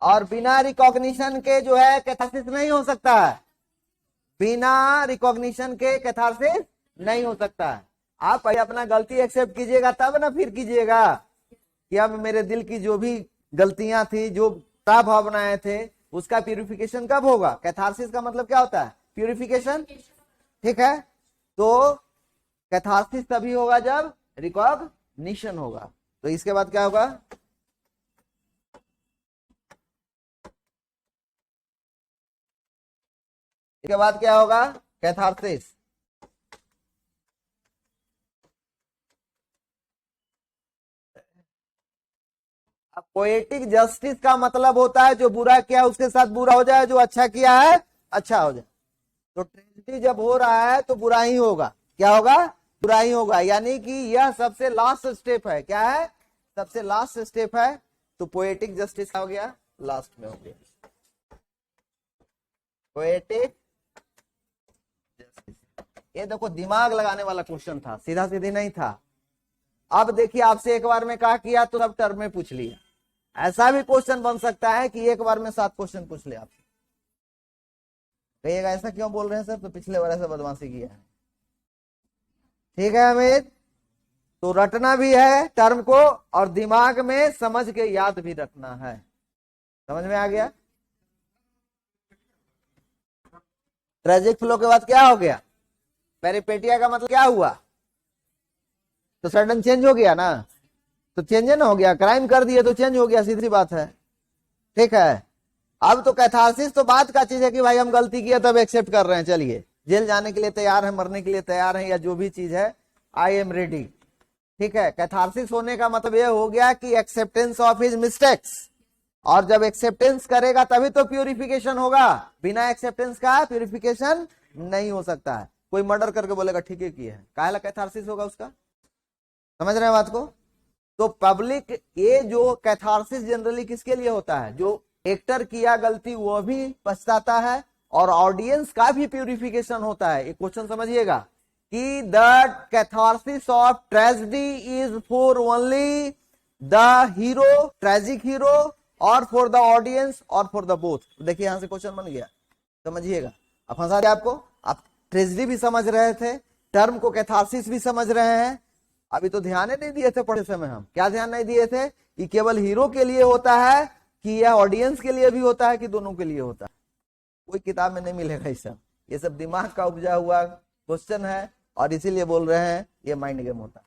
A: और बिना रिकॉग्निशन के जो है कैथारसिस नहीं हो सकता है। बिना रिकॉग्निशन के कैथारसिस नहीं हो सकता है। आप पहले अपना गलती एक्सेप्ट कीजिएगा तब ना फिर कीजिएगा कि अब मेरे दिल की जो भी गलतियां थी, जो खराब भावनाएं थे, उसका प्यूरिफिकेशन कब होगा? कैथारसिस का मतलब क्या होता है? प्यूरिफिकेशन। ठीक है, तो कैथारसिस तभी होगा जब रिकॉग्निशन होगा। तो इसके बाद क्या होगा? इसके बाद क्या होगा? कैथारसिस। अब पोएटिक जस्टिस का मतलब होता है जो बुरा किया उसके साथ बुरा हो जाए, जो अच्छा किया है अच्छा हो जाए। तो ट्रेजेडी जब हो रहा है तो बुरा ही होगा। क्या होगा? बुरा ही होगा, यानी कि यह सबसे लास्ट स्टेप है। क्या है? सबसे लास्ट स्टेप है। तो पोएटिक जस्टिस हो गया, लास्ट में हो गया पोएटिक जस्टिस। ये देखो दिमाग लगाने वाला क्वेश्चन था, सीधा सीधी नहीं था। अब देखिए आपसे एक बार में कहा किया तो सब टर्म में पूछ लिया। ऐसा भी क्वेश्चन बन सकता है कि एक बार में 7 क्वेश्चन पूछ ले आपसे। कहिएगा ऐसा क्यों बोल रहे हैं सर? तो पिछले बार ऐसा बदमाशी किया है। ठीक है अमित, तो रटना भी है टर्म को और दिमाग में समझ के याद भी रखना है। समझ में आ गया? ट्रेजिक फ्लो के बाद क्या हो गया? पेरिपेटिया का मतलब क्या हुआ? तो सडन चेंज हो गया ना, तो चेंज ना हो गया, क्राइम कर दिए तो चेंज हो गया, सीधी बात है। ठीक है, अब तो कैथारसिस तो बात का चीज है कि भाई हम गलती किया तब एक्सेप्ट कर रहे हैं, चलिए जेल जाने के लिए तैयार है, मरने के लिए तैयार है, या जो भी चीज है, आई एम रेडी। ठीक है, कैथारसिस होने का मतलब यह हो गया कि एक्सेप्टेंस ऑफ हिज मिस्टेक्स, और जब एक्सेप्टेंस करेगा तभी तो प्यूरिफिकेशन होगा। बिना एक्सेप्टेंस का प्यूरिफिकेशन नहीं हो सकता है। कोई मर्डर करके बोलेगा ठीक है किया है, काहे ला कैथारसिस होगा उसका? समझ रहे हैं बात को? तो पब्लिक, ये जो कैथारसिस जनरली किसके लिए होता है? जो एक्टर किया गलती वो भी पछताता है, और ऑडियंस का भी प्यूरिफिकेशन होता है। एक क्वेश्चन समझिएगा कि the catharsis of tragedy is for only the hero, tragic hero, और फॉर द ऑडियंस, और फॉर द बोथ। देखिए यहां से क्वेश्चन बन गया, समझिएगा। अब फंसा दिया आपको। आप ट्रेजेडी भी समझ रहे थे, टर्म को कैथारसिस भी समझ रहे हैं। अभी तो ध्यान ही नहीं दिए थे पढ़े समय। हम क्या ध्यान नहीं दिए थे कि केवल हीरो के लिए होता है कि यह ऑडियंस के लिए भी होता है कि दोनों के लिए होता है? कोई किताब में नहीं मिलेगा ये सब दिमाग का उपजा हुआ क्वेश्चन है, और इसीलिए बोल रहे हैं ये माइंड गेम होता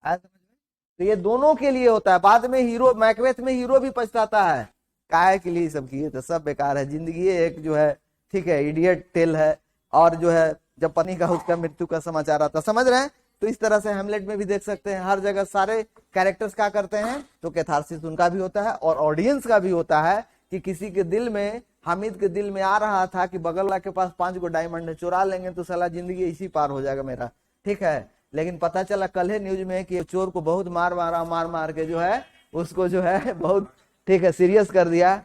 A: है। तो ये दोनों के लिए होता है। बाद में हीरो, मैकबेथ में हीरो भी पछताता है, काहे के लिए सब किए थे, सब बेकार है, जिंदगी एक जो है, ठीक है, इडियट टेल है। और जो है जब पत्नी का उसका मृत्यु का समाचार आता, समझ रहे हैं? तो इस तरह से हेमलेट में भी देख सकते हैं, हर जगह सारे कैरेक्टर्स क्या करते हैं, तो कैथारसिस उनका भी होता है और ऑडियंस का भी होता है। कि किसी के दिल में, हामिद के दिल में आ रहा था कि बगल वाला के पास 5 गो डायमंड है, चुरा लेंगे तो साला जिंदगी इसी पार हो जाएगा मेरा। ठीक है, लेकिन पता चला कल है न्यूज में कि चोर को बहुत मार मार के जो है उसको जो है बहुत, ठीक है, सीरियस कर दिया,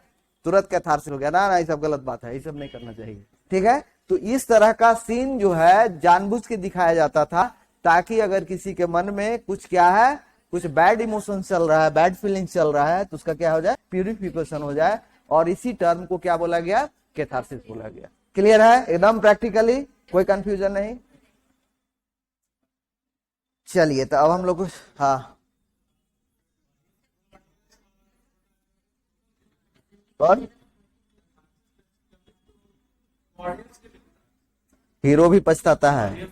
A: तुरंत कैथारसिस हो गया। ना ये सब गलत बात है, ये सब नहीं करना चाहिए। ठीक है, तो इस तरह का सीन जो है जानबूझ के दिखाया जाता था, ताकि अगर किसी के मन में कुछ क्या है, कुछ बैड इमोशन चल रहा है, बैड फीलिंग चल रहा है, तो उसका क्या हो जाए, प्यूरिफिकेशन हो जाए। और इसी टर्म को क्या बोला गया, कैथारसिस बोला गया। क्लियर है एकदम प्रैक्टिकली, कोई कंफ्यूजन नहीं। चलिए तो अब हम लोग, हाँ कौन? हीरो भी पछताता है?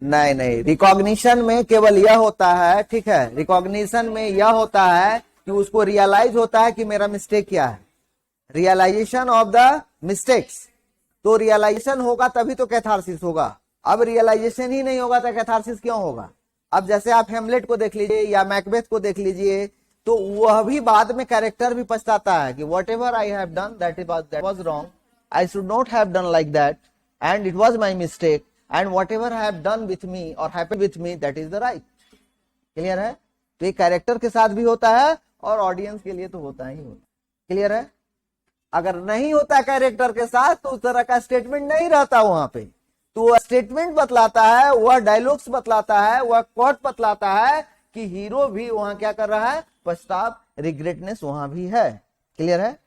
A: नहीं नहीं, रिकॉग्निशन में केवल यह होता है, ठीक है, रिकॉग्निशन में यह होता है कि उसको रियलाइज होता है कि मेरा मिस्टेक क्या है, रियलाइजेशन ऑफ द मिस्टेक्स। तो रियलाइजेशन होगा तभी तो कैथारसिस होगा। अब रियलाइजेशन ही नहीं होगा तो कैथारसिस क्यों होगा? अब जैसे आप हेमलेट को देख लीजिए या मैकबेथ को देख लीजिए, तो वह भी बाद में कैरेक्टर भी पछताता है कि whatever I have done that was wrong, I should not have done like that, and it was my mistake, and whatever have done with me और happened with me that is the right. Clear है? तो ये कैरेक्टर के साथ भी होता है और ऑडियंस के लिए तो होता ही होता। क्लियर है? अगर नहीं होता कैरेक्टर के साथ तो उस तरह का स्टेटमेंट नहीं रहता वहां पे। तो वह स्टेटमेंट बतलाता है, वह डायलॉग्स बतलाता है, वह कोट बतलाता है कि हीरो भी वहां क्या कर रहा है, पछताव, रिग्रेटनेस वहां भी है। क्लियर है?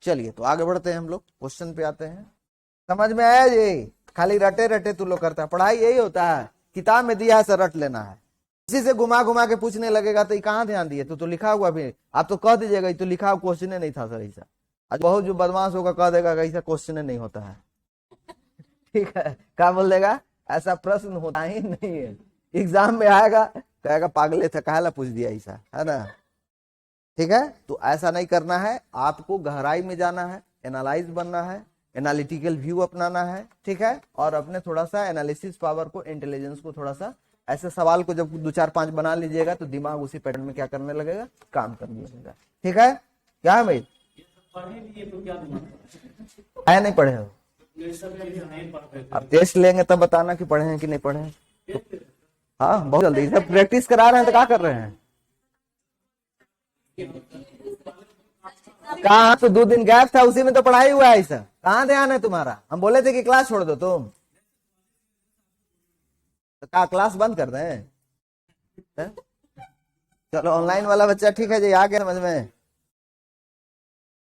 A: चलिए तो आगे बढ़ते हैं, हम लोग क्वेश्चन पे आते हैं। समझ में आया जी? खाली रटे रटे तू लोग करता है, पढ़ाई यही होता है, किताब में दिया है सर रट लेना है। इसी से घुमा घुमा के पूछने लगेगा तो ये कहाँ ध्यान दिए, तो लिखा हुआ भी आप तो कह दीजिएगा तो लिखा हुआ क्वेश्चन नहीं था सर ऐसा। आज बहुत जो बदमाश होगा कह देगा कि ऐसा क्वेश्चन नहीं होता है। ठीक है, क्या बोल देगा, ऐसा प्रश्न होता ही नहीं है, एग्जाम में आएगा कहेगा पागले थे काहेला पूछ दिया ऐसा, है ना। ठीक है, तो ऐसा नहीं करना है, आपको गहराई में जाना है, एनालाइज बनना है, एनालिटिकल व्यू अपनाना है। ठीक है, और अपने थोड़ा सा एनालिसिस पावर को, इंटेलिजेंस को थोड़ा सा, ऐसे सवाल को जब 2 4 5 बना लीजिएगा तो दिमाग उसी पैटर्न में क्या करने लगेगा, काम करने लगेगा। ठीक है, क्या है भाई, आया नहीं पढ़े हो, अब टेस्ट लेंगे तब बताना कि पढ़े हैं कि नहीं पढ़े हैं। तो, हाँ बहुत जल्दी सब प्रैक्टिस करा रहे हैं तो क्या कर रहे हैं, कहा तो 2 दिन गैप था उसी में तो पढ़ाई हुआ है, ऐसा कहाँ ध्यान है तुम्हारा। हम बोले थे कि क्लास छोड़ दो तुम, तो क्या क्लास बंद कर रहे हैं? चलो ऑनलाइन वाला बच्चा ठीक है जी, आ गया समझ में।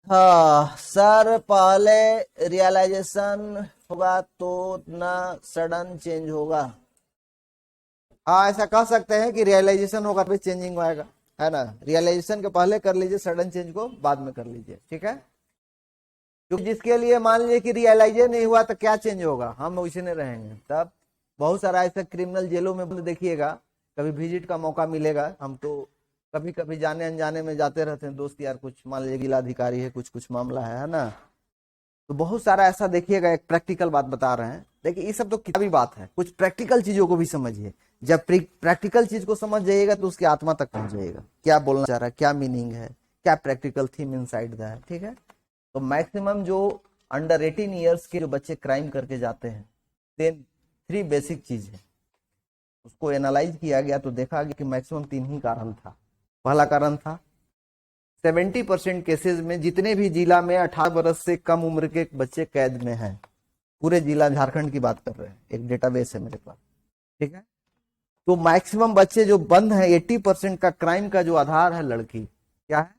A: हाँ सर, पहले रियलाइजेशन होगा तो ना सडन चेंज होगा। हाँ ऐसा कह सकते हैं कि रियलाइजेशन होगा फिर चेंजिंग आएगा, है ना। रियलाइजेशन के पहले कर लीजिए, सडन चेंज को बाद में कर लीजिए। ठीक है, क्योंकि जिसके लिए मान लीजिए कि रियलाइजे नहीं हुआ तो क्या चेंज होगा, हम उसी में रहेंगे। तब बहुत सारा ऐसा क्रिमिनल जेलों में बंद देखिएगा, कभी विजिट का मौका मिलेगा, हम तो कभी कभी जाने अनजाने में जाते रहते हैं, दोस्त यार कुछ मान लीजिए जिलाधिकारी है, कुछ मामला है ना, तो बहुत सारा ऐसा देखिएगा। एक प्रैक्टिकल बात बता रहे हैं, देखिए ये सब तो किताबी बात है, कुछ प्रैक्टिकल चीजों को भी समझिए। जब प्रैक्टिकल चीज को समझ जाइएगा तो उसकी आत्मा तक पहुंच जाएगा, क्या बोलना चाह रहा है, क्या मीनिंग है, क्या प्रैक्टिकल थीम इनसाइड दैट है। ठीक है, तो मैक्सिमम जो अंडर 18 ईयर्स के जो बच्चे क्राइम करके जाते हैं, देन 3 बेसिक चीज है, उसको एनालाइज किया गया तो देखा गया कि मैक्सिमम 3 ही कारण था। पहला कारण था 70% केसेस में जितने भी जिला में 18 वर्ष से कम उम्र के बच्चे कैद में हैं, पूरे जिला झारखंड की बात कर रहे हैं, एक डेटाबेस है मेरे पास। ठीक है, तो मैक्सिमम बच्चे जो बंद हैं, 80% का क्राइम का जो आधार है लड़की, क्या है।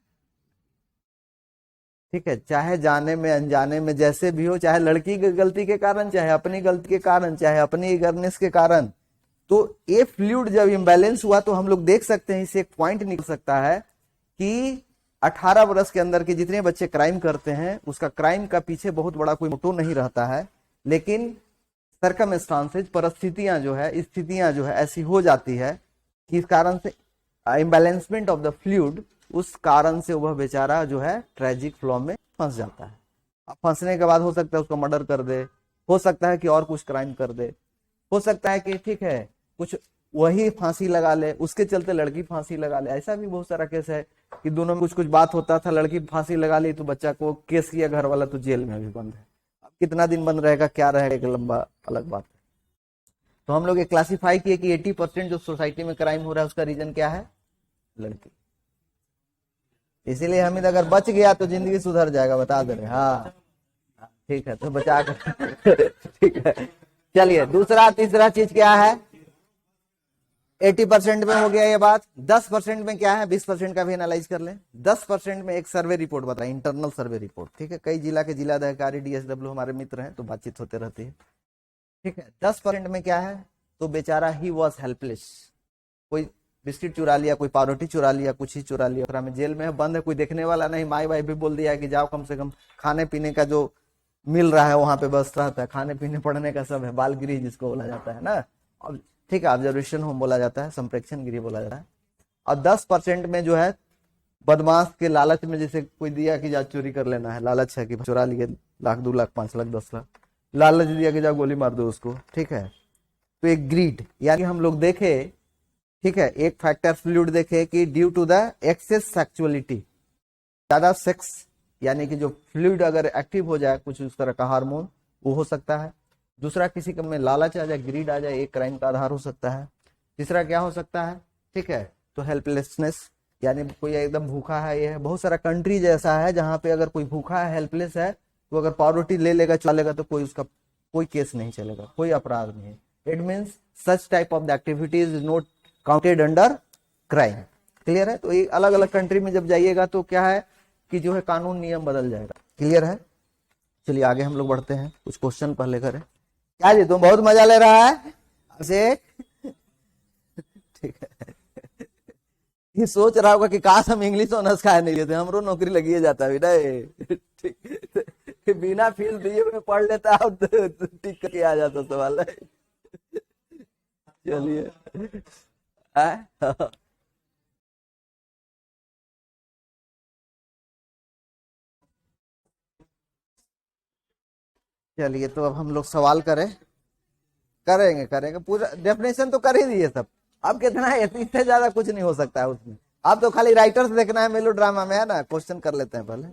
A: ठीक है, चाहे जाने में अनजाने में जैसे भी हो, चाहे लड़की की गलती के कारण, चाहे अपनी गलती के कारण, चाहे अपनी इगरनेस के कारण, तो ये फ्लूइड जब इम्बैलेंस हुआ तो हम लोग देख सकते हैं, इससे एक पॉइंट निकल सकता है कि 18 वर्ष के अंदर के जितने बच्चे क्राइम करते हैं, उसका क्राइम का पीछे बहुत बड़ा कोई मोटिव नहीं रहता है, लेकिन सर्कमस्टांसेज, परिस्थितियां जो है, स्थितियां जो है ऐसी हो जाती है कि इस कारण से इम्बैलेंसमेंट ऑफ द फ्लूइड, उस कारण से वह बेचारा जो है ट्रेजिक फ्लो में फंस जाता है। अब फंसने के बाद हो सकता है उसको मर्डर कर दे, हो सकता है कि और कुछ क्राइम कर दे, हो सकता है कि ठीक है कुछ वही फांसी लगा ले, उसके चलते लड़की फांसी लगा ले। ऐसा भी बहुत सारा केस है कि दोनों में कुछ बात होता था, लड़की फांसी लगा ली तो बच्चा को केस किया, घर वाला तो जेल में भी बंद है। अब कितना दिन बंद रहेगा, क्या रहेगा, एक लंबा अलग बात है। तो हम लोग ये क्लासिफाई किए कि 80% जो सोसाइटी में क्राइम हो रहा है उसका रीजन क्या है, लड़की। इसीलिए हमिद अगर बच गया तो जिंदगी सुधर जाएगा, बता दे रहे। हाँ ठीक है, तो बचा कर ठीक है। चलिए दूसरा तीसरा चीज क्या है, 80% में हो गया ये बात। 10% में क्या है, 20% का भी एनालाइज कर लें। 10% में एक सर्वे रिपोर्ट बताए, इंटरनल सर्वे रिपोर्ट। ठीक है, कई जिला के जिलाधिकारी डीएसडब्ल्यू हमारे मित्र हैं तो बातचीत होते रहती है। ठीक है, 10% में क्या है, तो बेचारा ही वॉज हेल्पलेस, कोई बिस्किट चुरा लिया, कोई पावरोटी चुरा लिया, कुछ ही चुरा लिया, में जेल में बंद है, कोई देखने वाला नहीं। माई बाई भी बोल दिया कि जाओ, कम से कम खाने पीने का जो मिल रहा है वहां पे बस रहता है, खाने पीने पढ़ने का सब है, बाल गृह जिसको बोला जाता है ना, ठीक है, ऑब्जर्वेशन होम बोला जाता है, संप्रेक्षण गृह बोला जाता है। और 10% में जो है बदमाश के लालच में, जैसे कोई दिया कि जा चोरी कर लेना है, लालच है कि चुरा लिए, 1 लाख 2 लाख 5 लाख 10 लाख, लालच दिया कि जाओ गोली मार दो उसको। ठीक है, तो एक ग्रीड, यानी हम लोग देखे, ठीक है, एक फैक्टर फ्लूइड देखे कि due to the excess sexuality, ज्यादा सेक्स, यानी कि जो फ्लूइड अगर एक्टिव हो जाए, कुछ उस तरह का हार्मोन, वो हो सकता है। दूसरा किसी का में लालच आ जाए, ग्रीड आ जाए, एक क्राइम का आधार हो सकता है। तीसरा क्या हो सकता है, ठीक है, तो हेल्पलेसनेस, यानी कोई एकदम भूखा है। ये बहुत सारा कंट्री जैसा है जहां पे अगर कोई भूखा है, हेल्पलेस है, तो अगर पावरोटी ले लेगा, चलेगा, तो कोई उसका कोई केस नहीं चलेगा, कोई अपराध नहीं। It means such type of the activities is not counted under crime. Clear है, तो ये अलग अलग कंट्री में जब जाइएगा तो क्या है कि जो है कानून नियम बदल जाएगा। क्लियर है? चलिए आगे हम लोग बढ़ते हैं, कुछ क्वेश्चन पहले करें। क्या जी तुम बहुत मजा ले रहा है अभिषेक? ठीक है, ये सोच रहा होगा कि काश हम इंग्लिश ऑनर्स का नहीं लेते, हमरो नौकरी लगी जाता है बेटा। ठीक, बिना फीस दिए हुए पढ़ लेता और टिक करके आ जाता सवाल है। चलिए चलिए तो अब हम लोग सवाल करेंगे पूरा डेफिनेशन तो कर ही दिए सब। अब कितना है, इससे ज्यादा कुछ नहीं हो सकता है उसमें। अब तो खाली राइटर्स देखना है, मेलो ड्रामा में है ना। क्वेश्चन कर लेते हैं पहले।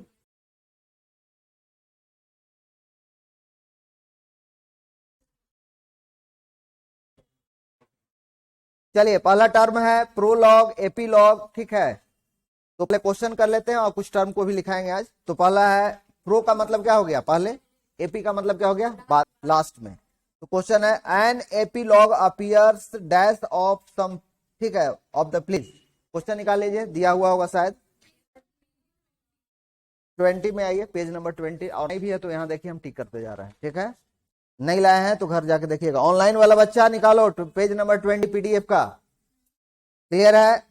A: चलिए पहला टर्म है प्रोलॉग एपीलॉग, ठीक है। तो पहले क्वेश्चन कर लेते हैं और कुछ टर्म को भी लिखाएंगे आज। तो पहला है प्रो का मतलब क्या हो गया पहले, एपी का मतलब क्या हो गया बाद लास्ट में। तो क्वेश्चन है an epilogue appears dash of some, ठीक है, ऑफ द प्लेस। क्वेश्चन निकाल लीजिए, दिया हुआ होगा शायद 20 में। आइए पेज नंबर 20, और नहीं भी है तो यहाँ देखिए हम टिक करते जा रहे हैं, ठीक है। नहीं लाए हैं तो घर जाके देखिएगा। ऑनलाइन वाला बच्चा निकालो पेज नंबर 20 पीडीएफ का। क्लियर है?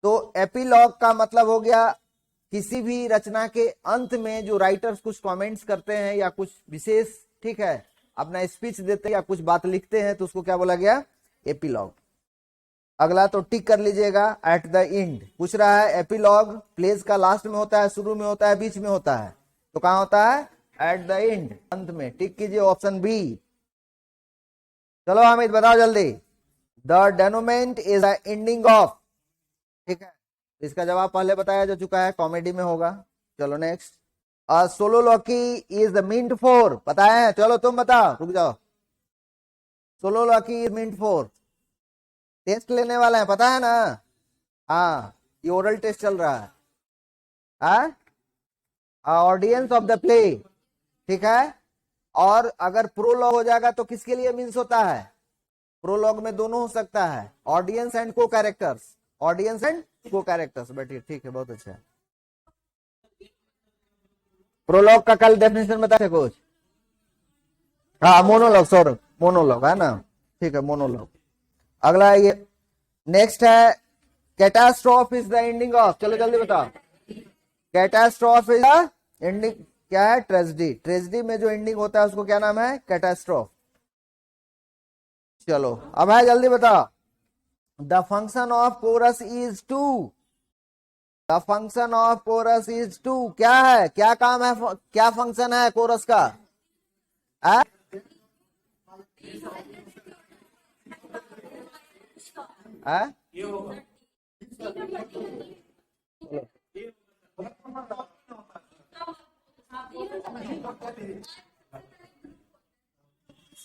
A: तो एपीलॉग का मतलब हो गया किसी भी रचना के अंत में जो राइटर्स कुछ कमेंट्स करते हैं या कुछ विशेष, ठीक है, अपना स्पीच देते हैं या कुछ बात लिखते हैं, तो उसको क्या बोला गया, एपीलॉग। अगला तो टिक कर लीजिएगा एट द एंड। पूछ रहा है एपीलॉग प्लेज का लास्ट में होता है, शुरू में होता है, बीच में होता है, तो कहां होता है, एट द एंड, अंत में। टिक कीजिए ऑप्शन बी। चलो हामिद बताओ जल्दी। The denouement is the ending of, ठीक है। इसका जवाब पहले बताया जा चुका है, कॉमेडी में होगा। चलो next. Soliloquy is the meant for, पता है? चलो तुम बताओ, रुक जाओ। Soliloquy is meant for, test लेने वाला है, पता है ना? हाँ, ये ओरल टेस्ट चल रहा है। ऑडियंस ऑफ द प्ले, ठीक है। और अगर प्रोलॉग हो जाएगा तो किसके लिए मीन्स होता है? प्रोलॉग में दोनों हो सकता है, ऑडियंस एंड को कैरेक्टर्स, ऑडियंस एंड को कैरेक्टर्स। बैठिए, ठीक है, बहुत अच्छा है। प्रोलॉग का कल डेफिनेशन बताते कुछ। हाँ मोनोलॉग, सॉरी मोनोलॉग है ना, ठीक है मोनोलॉग। अगला ये नेक्स्ट है catastrophe is the ending of, चलो जल्दी बताओ। कैटास्ट्रॉफ इज द एंडिंग, क्या है, ट्रेजेडी। ट्रेजेडी में जो एंडिंग होता है उसको क्या नाम है, कैटास्ट्रॉफ। चलो अब है, जल्दी बताओ। The function of chorus is to, the function of chorus is to, क्या है, क्या काम है, क्या फंक्शन है कोरस का?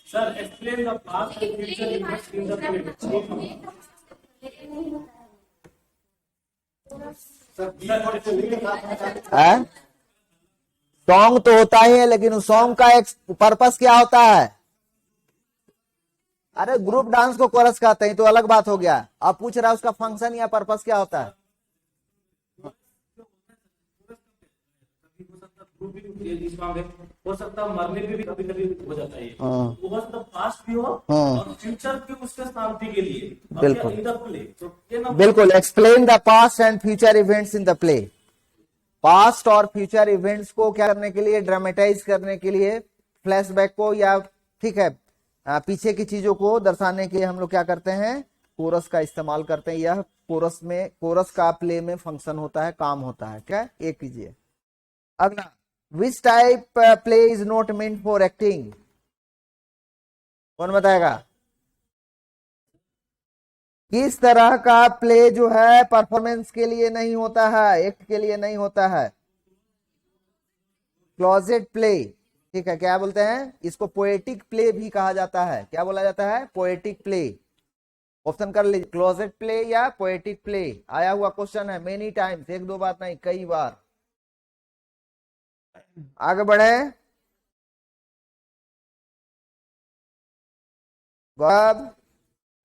B: Sir, explain the past and future events in the play.
A: Song तो होता ही है, लेकिन उस सॉन्ग का एक पर्पस क्या होता है? अरे ग्रुप डांस को कोरस कहते हैं तो अलग बात हो गया। आप पूछ रहा है उसका फंक्शन या पर्पस क्या होता है?
B: हो सकता है मरने पे भी कभी कभी हो जाता है, वो हो सकता पास्ट भी हो और फ्यूचर भी उसके शांति के लिए।
A: बिल्कुल
B: इन द प्ले, तो
A: बिल्कुल explain the past and future events in the play. Past और फ्यूचर इवेंट्स को क्या करने के लिए, ड्रामेटाइज करने के लिए, फ्लैशबैक को, या ठीक है पीछे की चीजों को दर्शाने के लिए हम लोग क्या करते हैं, कोरस का इस्तेमाल करते हैं। यह कोरस में, कोरस का प्ले में फंक्शन होता है, काम होता है, क्या ये कीजिए। अगला, which type play is not meant for acting, कौन बताएगा? किस तरह का प्ले जो है परफॉर्मेंस के लिए नहीं होता है, एक्ट के लिए नहीं होता है? क्लोजेट प्ले, ठीक है। क्या बोलते हैं इसको? पोएटिक प्ले भी कहा जाता है। क्या बोला जाता है? Poetic play. ऑप्शन कर लीजिए, क्लोजेट प्ले या पोएटिक प्ले। आया हुआ क्वेश्चन है मेनी टाइम्स, एक दो बार नहीं, कई बार। आगे बढ़े, गौरव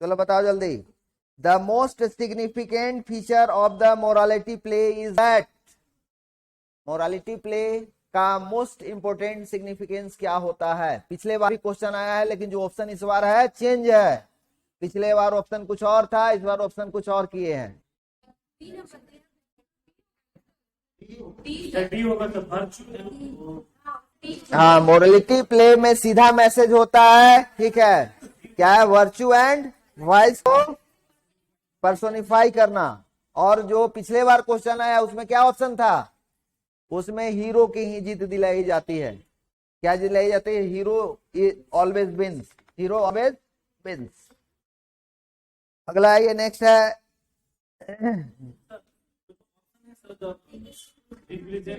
A: चलो बताओ जल्दी। The most significant feature of the morality play is that, morality play का मोस्ट इंपोर्टेंट सिग्निफिकेंस क्या होता है? पिछले बार भी क्वेश्चन आया है, लेकिन जो ऑप्शन इस बार है चेंज है। पिछले बार ऑप्शन कुछ और था, इस बार ऑप्शन कुछ और किए हैं।
B: डी होगा तो वर्च्यू।
A: हाँ, मोरलिटी प्ले में सीधा मैसेज होता है, ठीक है। क्या है? वर्च्यू एंड वाइस को पर्सोनिफाई करना। और जो पिछले बार क्वेश्चन आया उसमें क्या ऑप्शन था? उसमें हीरो की ही जीत दिलाई जाती है। क्या दिलाई जाती है? Hero always wins, hero always wins. अगला ये नेक्स्ट है,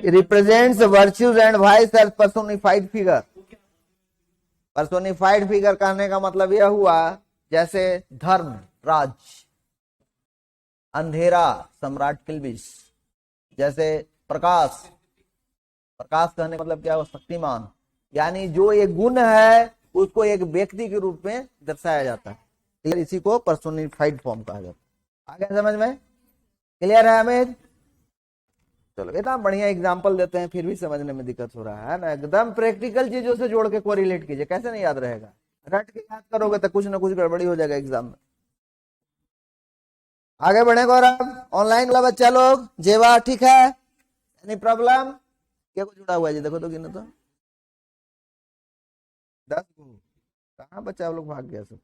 A: represents virtues and vice as personified figure. Personified figure कहने का मतलब यह हुआ, जैसे धर्म राज, अंधेरा सम्राट किल्बिश, जैसे प्रकाश, प्रकाश कहने का मतलब क्या हुआ? शक्तिमान। यानी जो एक गुण है उसको एक व्यक्ति के रूप में दर्शाया जाता है, इसी को पर्सोनिफाइड फॉर्म कहा जाता है। आगे समझ में क्लियर है हमें? चलो, इतना बढ़िया एग्जांपल देते हैं फिर भी समझने में दिक्कत हो रहा है ना। एकदम प्रैक्टिकल चीजों से जोड़ के कोरिलेट कीजिए, कैसे नहीं याद रहेगा? रट के याद करोगे तो कुछ ना कुछ गड़बड़ी हो जाएगा एग्जाम में। आगे बढ़े गौरव, ऑनलाइन वाला बच्चा लोग, जेवा ठीक है? Any problem? क्या कुछ जुड़ा हुआ है जी? देखो तो गिनो तो 10 को। कहाँ बच्चा लोग भाग गया सब?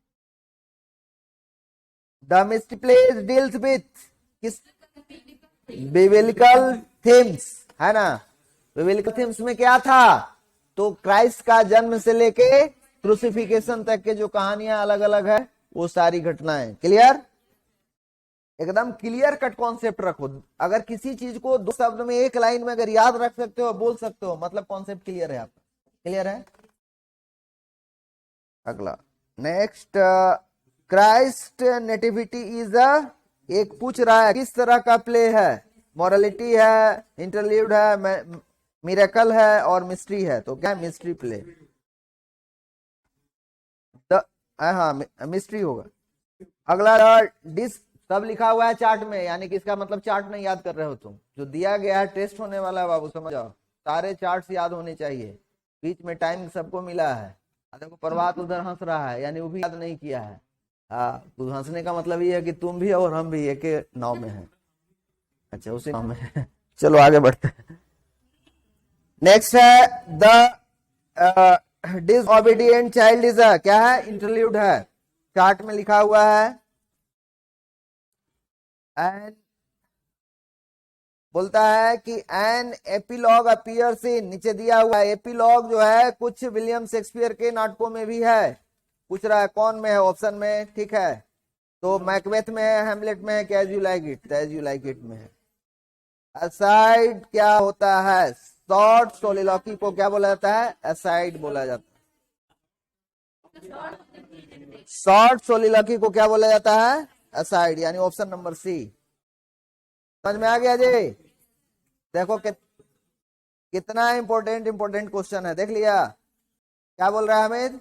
A: The mystery place deals with किस? बिब्लिकल थीम्स, है ना। बिब्लिकल थीम्स में क्या था? तो क्राइस्ट का जन्म से लेके क्रूसिफिकेशन तक के जो कहानियां अलग अलग है, वो सारी घटनाएं। क्लियर? एकदम क्लियर कट कॉन्सेप्ट रखो। अगर किसी चीज को 2 शब्द में, 1 लाइन में अगर याद रख सकते हो, बोल सकते हो, मतलब कॉन्सेप्ट क्लियर है आपका। क्लियर है? अगला नेक्स्ट, क्राइस्ट नेटिविटी इज एक पूछ रहा है किस तरह का प्ले है? मॉरलिटी है, इंटरल्यूड है, मिरेकल है और मिस्ट्री है। तो क्या है? Mystery play. हाँ, मिस्ट्री होगा। अगला डिस, सब लिखा हुआ है चार्ट में, यानी कि इसका मतलब चार्ट नहीं याद कर रहे हो तुम, जो दिया गया है टेस्ट होने वाला है बाबू, समझ जाओ। सारे चार्ट्स याद होने चाहिए, बीच में टाइम सबको मिला है। देखो प्रभात उधर हंस रहा है, यानी वो भी याद नहीं किया है। हाँ, तो हंसने का मतलब ये है कि तुम भी और हम भी एक नाव में हैं। अच्छा, उसी नाव में है। चलो आगे बढ़ते हैं। नेक्स्ट है द डिसओबीडिएंट चाइल्ड इज क्या है? इंटरल्यूड है, चार्ट में लिखा हुआ है। एंड बोलता है कि एन एपिलॉग अपीयर्स इन, नीचे दिया हुआ है। एपिलॉग जो है कुछ विलियम शेक्सपियर के नाटकों में भी है। पूछ रहा है कौन में है? ऑप्शन में, ठीक है। तो मैकबेथ में है, हेमलेट में है, कि as you like it, as you like it में है। असाइड क्या होता है? शॉर्ट सोलिलॉकी को क्या बोला जाता है? असाइड बोला जाता है। शॉर्ट सोलिलॉकी को क्या बोला जाता है? असाइड, यानी ऑप्शन नंबर सी। समझ में आ गया जी? देखो कितना इंपोर्टेंट क्वेश्चन है, देख लिया? क्या बोल रहा है हमें?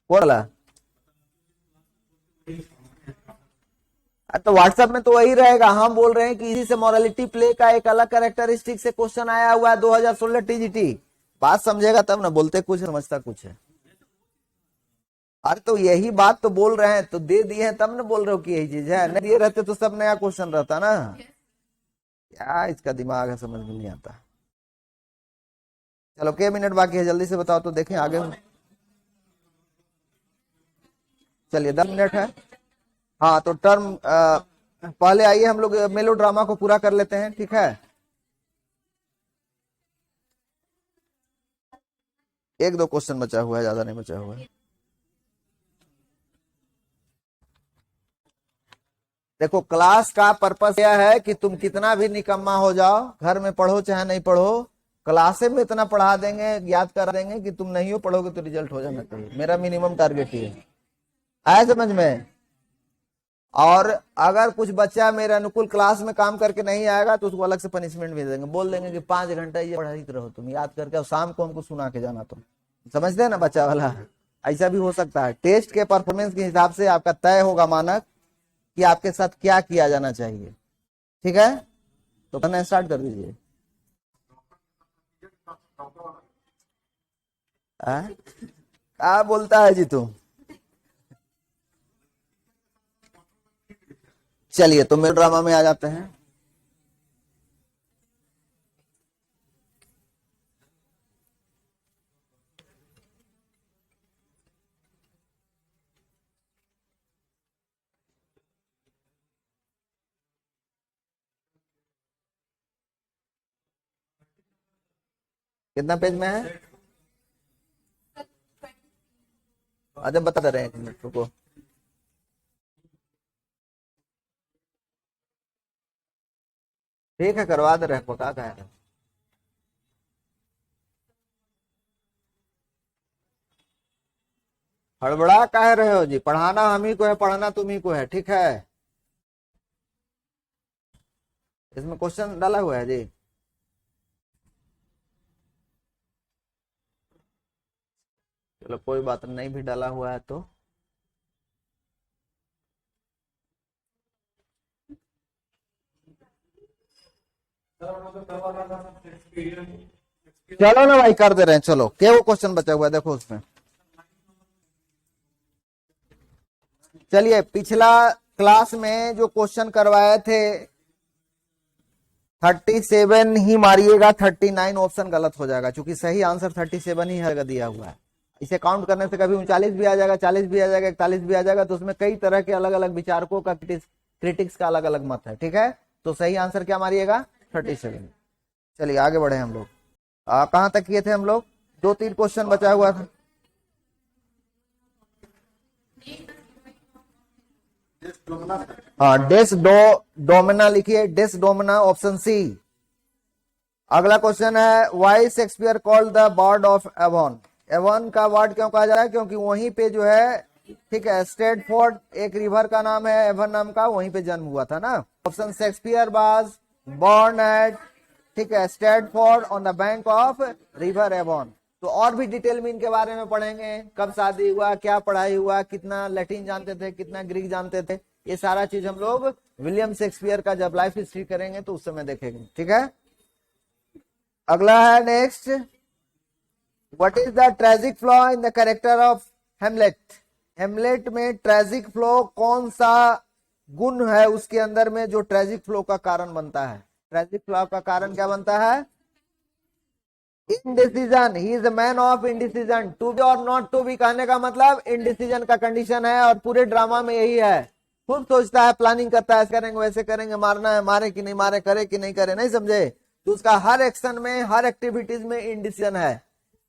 A: बोला तो व्हाट्सएप में तो वही रहेगा। हम बोल रहे हैं कि इसी से मॉरलिटी प्ले का एक अलग कैरेक्टरिस्टिक से क्वेश्चन आया हुआ है 2016 टीजीटी। बात समझेगा तब ना, बोलते कुछ समझता कुछ है। अरे तो यही बात तो बोल रहे हैं, तो दे दिए हैं तब ना बोल रहे हो कि यही चीज है। नहीं दिए रहते तो सब नया क्वेश्चन रहता ना। क्या इसका दिमाग है, समझ में नहीं आता। चलो, क्या मिनट बाकी है? जल्दी से बताओ तो देखें आगे। चलिए 10 मिनट है। हाँ, तो टर्म पहले आइए हम लोग मेलो ड्रामा को पूरा कर लेते हैं, ठीक है? एक दो क्वेश्चन बचा हुआ है, ज्यादा नहीं बचा हुआ है। देखो, क्लास का पर्पस यह है कि तुम कितना भी निकम्मा हो जाओ, घर में पढ़ो चाहे नहीं पढ़ो, क्लासे में इतना पढ़ा देंगे, याद करा देंगे कि तुम नहीं हो पढ़ोगे तो रिजल्ट हो जाना चाहिए। मेरा मिनिमम टारगेट ही है। आया समझ में? और अगर कुछ बच्चा मेरे अनुकूल क्लास में काम करके नहीं आएगा तो उसको अलग से पनिशमेंट भी देंगे। बोल देंगे कि 5 घंटा ये पढ़ाई रहो तुम, याद करके, और शाम को हमको सुना के जाना। तुम समझते हैं ना बच्चा वाला? ऐसा भी हो सकता है। टेस्ट के परफॉर्मेंस के हिसाब से आपका तय होगा मानक कि आपके साथ क्या किया जाना चाहिए, ठीक है? तो पढ़ना स्टार्ट कर दीजिए। क्या बोलता है जी तू? चलिए तो मेल ड्रामा में आ जाते हैं। कितना पेज में है? अच्छा बता रहे हैं, एक मिनट रुको। ठीक है करवा दे रहे हैं, क्या कह रहे हैं। हड़बड़ा कह रहे हो जी? पढ़ाना हम ही को है, पढ़ाना तुम ही को है, ठीक है। इसमें क्वेश्चन डाला हुआ है जी। चलो कोई बात नहीं, भी डाला हुआ है तो चलो ना भाई, कर दे रहे हैं। चलो क्या वो क्वेश्चन बचा हुआ है देखो उसमें। चलिए पिछला क्लास में जो क्वेश्चन करवाए थे 37 ही मारिएगा, 39 ऑप्शन गलत हो जाएगा, क्योंकि सही आंसर 37 ही है दिया हुआ है। इसे काउंट करने से कभी 39 भी आ जाएगा, 40 भी आ जाएगा, 41 भी आ जाएगा, तो उसमें कई तरह के अलग अलग विचारकों का क्रिटिक्स का अलग अलग मत है, ठीक है। तो सही आंसर क्या मारिएगा? 37। चलिए आगे बढ़े हम लोग। कहां तक किए थे हम लोग? 2-3 क्वेश्चन बचा हुआ था। हाँ डेस डोमिना लिखिए, डेस डोमिना ऑप्शन सी। अगला क्वेश्चन है why Shakespeare called the bard of Avon. Avon का वर्ड क्यों कहा जा रहा है? क्योंकि वहीं पे जो है, ठीक है, स्ट्रेटफोर्ड एक रिवर का नाम है, एवन नाम का, वहीं पे जन्म हुआ था ना। Option Shakespeare was born at, ठीक है, Stratford on the bank of river Avon. तो और भी डिटेल में इनके बारे में पढ़ेंगे, कब शादी हुआ, क्या पढ़ाई हुआ, कितना लैटिन जानते थे, कितना ग्रीक जानते थे, ये सारा चीज हम लोग विलियम शेक्सपियर का जब लाइफ हिस्ट्री करेंगे तो उस समय देखेंगे, ठीक है। अगला है next, what is the tragic flaw in the character of Hamlet. Hamlet में ट्रेजिक फ्लॉ कौन सा गुण है उसके अंदर में जो ट्रेजिक फ्लॉ का कारण बनता है? ट्रेजिक फ्लॉ का कारण क्या बनता है? Indecision. He is a man of indecision. To be और नॉट टू बी कहने का मतलब इनडिसीजन का कंडीशन है, और पूरे ड्रामा में यही है। खूब सोचता है, प्लानिंग करता है, ऐसे करेंगे वैसे करेंगे, मारना है मारे कि नहीं मारे, करे कि नहीं करे, नहीं समझे। तो उसका हर एक्शन में, हर एक्टिविटीज में इनडिसीजन है।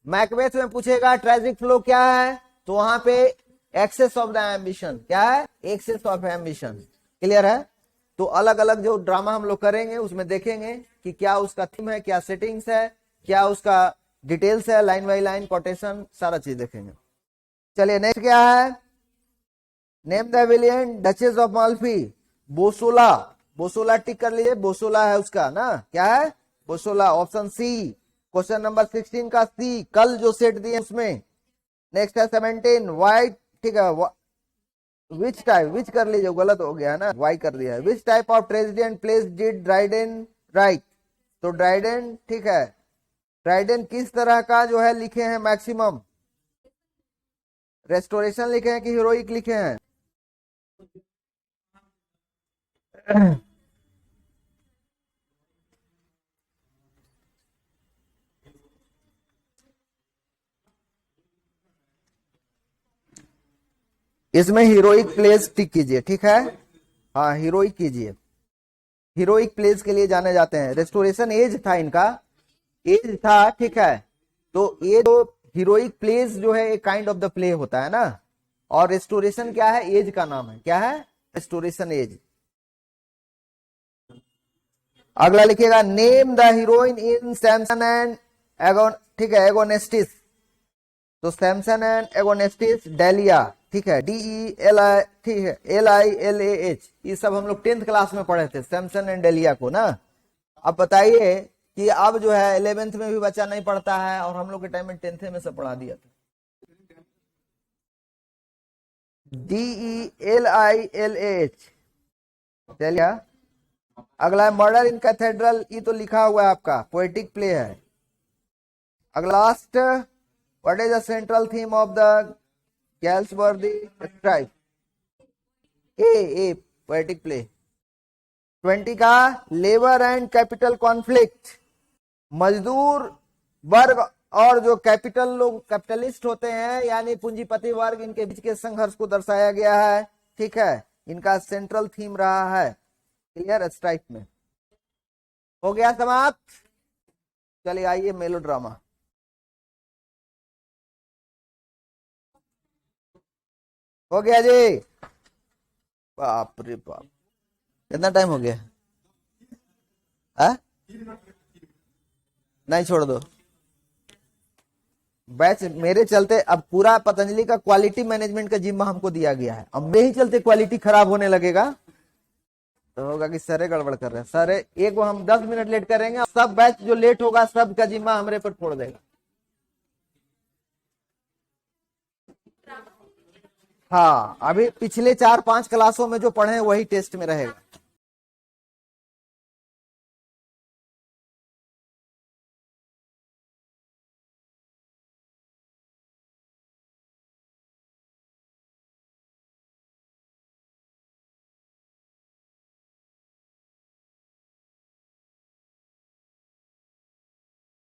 A: मैकबेथ में पूछेगा ट्रेजिक फ्लो क्या है, तो वहां पे एक्सेस ऑफ द एम्बिशन। क्या है? Access of ambition. क्लियर है। तो अलग अलग जो ड्रामा हम लोग करेंगे उसमें देखेंगे कि क्या उसका थीम है, क्या सेटिंग्स है, क्या उसका डिटेल्स है, लाइन बाई लाइन कोटेशन, सारा चीज देखेंगे। चलिए नेक्स्ट क्या है? Name the villain Duchess of Malfi. Bosola. Bosola tick कर लीजिए, बोसोला है उसका ना, क्या है? Bosola, option C. Question number 16 का सी, कल जो सेट दिए उसमें। नेक्स्ट है 17 वाइट, ठीक है, विच टाइप, विच कर लीजिए, गलत हो गया ना, वाई कर दिया है। Which type of tragedian plays did Dryden write. तो ड्राइडेन, ठीक है, ड्राइडेन किस तरह का जो है लिखे हैं मैक्सिमम? रेस्टोरेशन लिखे हैं कि हीरोइक लिखे हैं? इसमें हीरोइक प्लेस टिक कीजिए, ठीक है। हाँ हीरोइक कीजिए, हीरोइक प्लेस के लिए जाने जाते हैं। रेस्टोरेशन एज था इनका, एज था, ठीक है। तो ये जो हीरोइक प्लेस जो है एक काइंड ऑफ द प्ले होता है ना, और रेस्टोरेशन क्या है? एज का नाम है। क्या है? Restoration age. अगला लिखिएगा name the heroine in Samson and Aegon, ठीक है, एगोनेस्टिस। तो सैमसन एंड एगोनेस्टिस, डेलिया, ठीक है, DELI, ठीक है, LILAH, ये सब हम लोग 10th क्लास में पढ़े थे, सैमसन एंड डेलिया को ना। अब बताइए कि अब जो है 11th में भी बच्चा नहीं पढ़ता है, और हम लोग के टाइम में 10th में सब पढ़ा दिया था। DELILAH, डेलिया, अगला है मर्डर इन कैथेड्रल, ये तो लिखा हुआ है आपका, पोएटिक प्ले है। अगला last, what is the central theme of the Galsworthy strike? A poetic play. 20 का लेबर एंड कैपिटल कॉन्फ्लिक्ट, मजदूर वर्ग और जो कैपिटल लोग कैपिटलिस्ट होते हैं यानी पूंजीपति वर्ग, इनके बीच के संघर्ष को दर्शाया गया है। ठीक है, इनका सेंट्रल थीम रहा है। क्लियर? स्ट्राइक में हो गया समाप्त। चलिए आइए मेलोड्रामा। हो गया जी? बाप रे बाप, कितना टाइम हो गया? है? नहीं, छोड़ दो बैच। मेरे चलते अब पूरा पतंजलि का क्वालिटी मैनेजमेंट का जिम्मा हमको दिया गया है। अब मेरे ही चलते क्वालिटी खराब होने लगेगा तो होगा कि सरे गड़बड़ कर रहे हैं। सरे एक वो हम 10 मिनट लेट करेंगे, सब बैच जो लेट होगा सब का जिम्मा हमरे पर फोड़ देगा। हाँ, अभी पिछले 4-5 क्लासों में जो पढ़े हैं वही टेस्ट में रहेगा।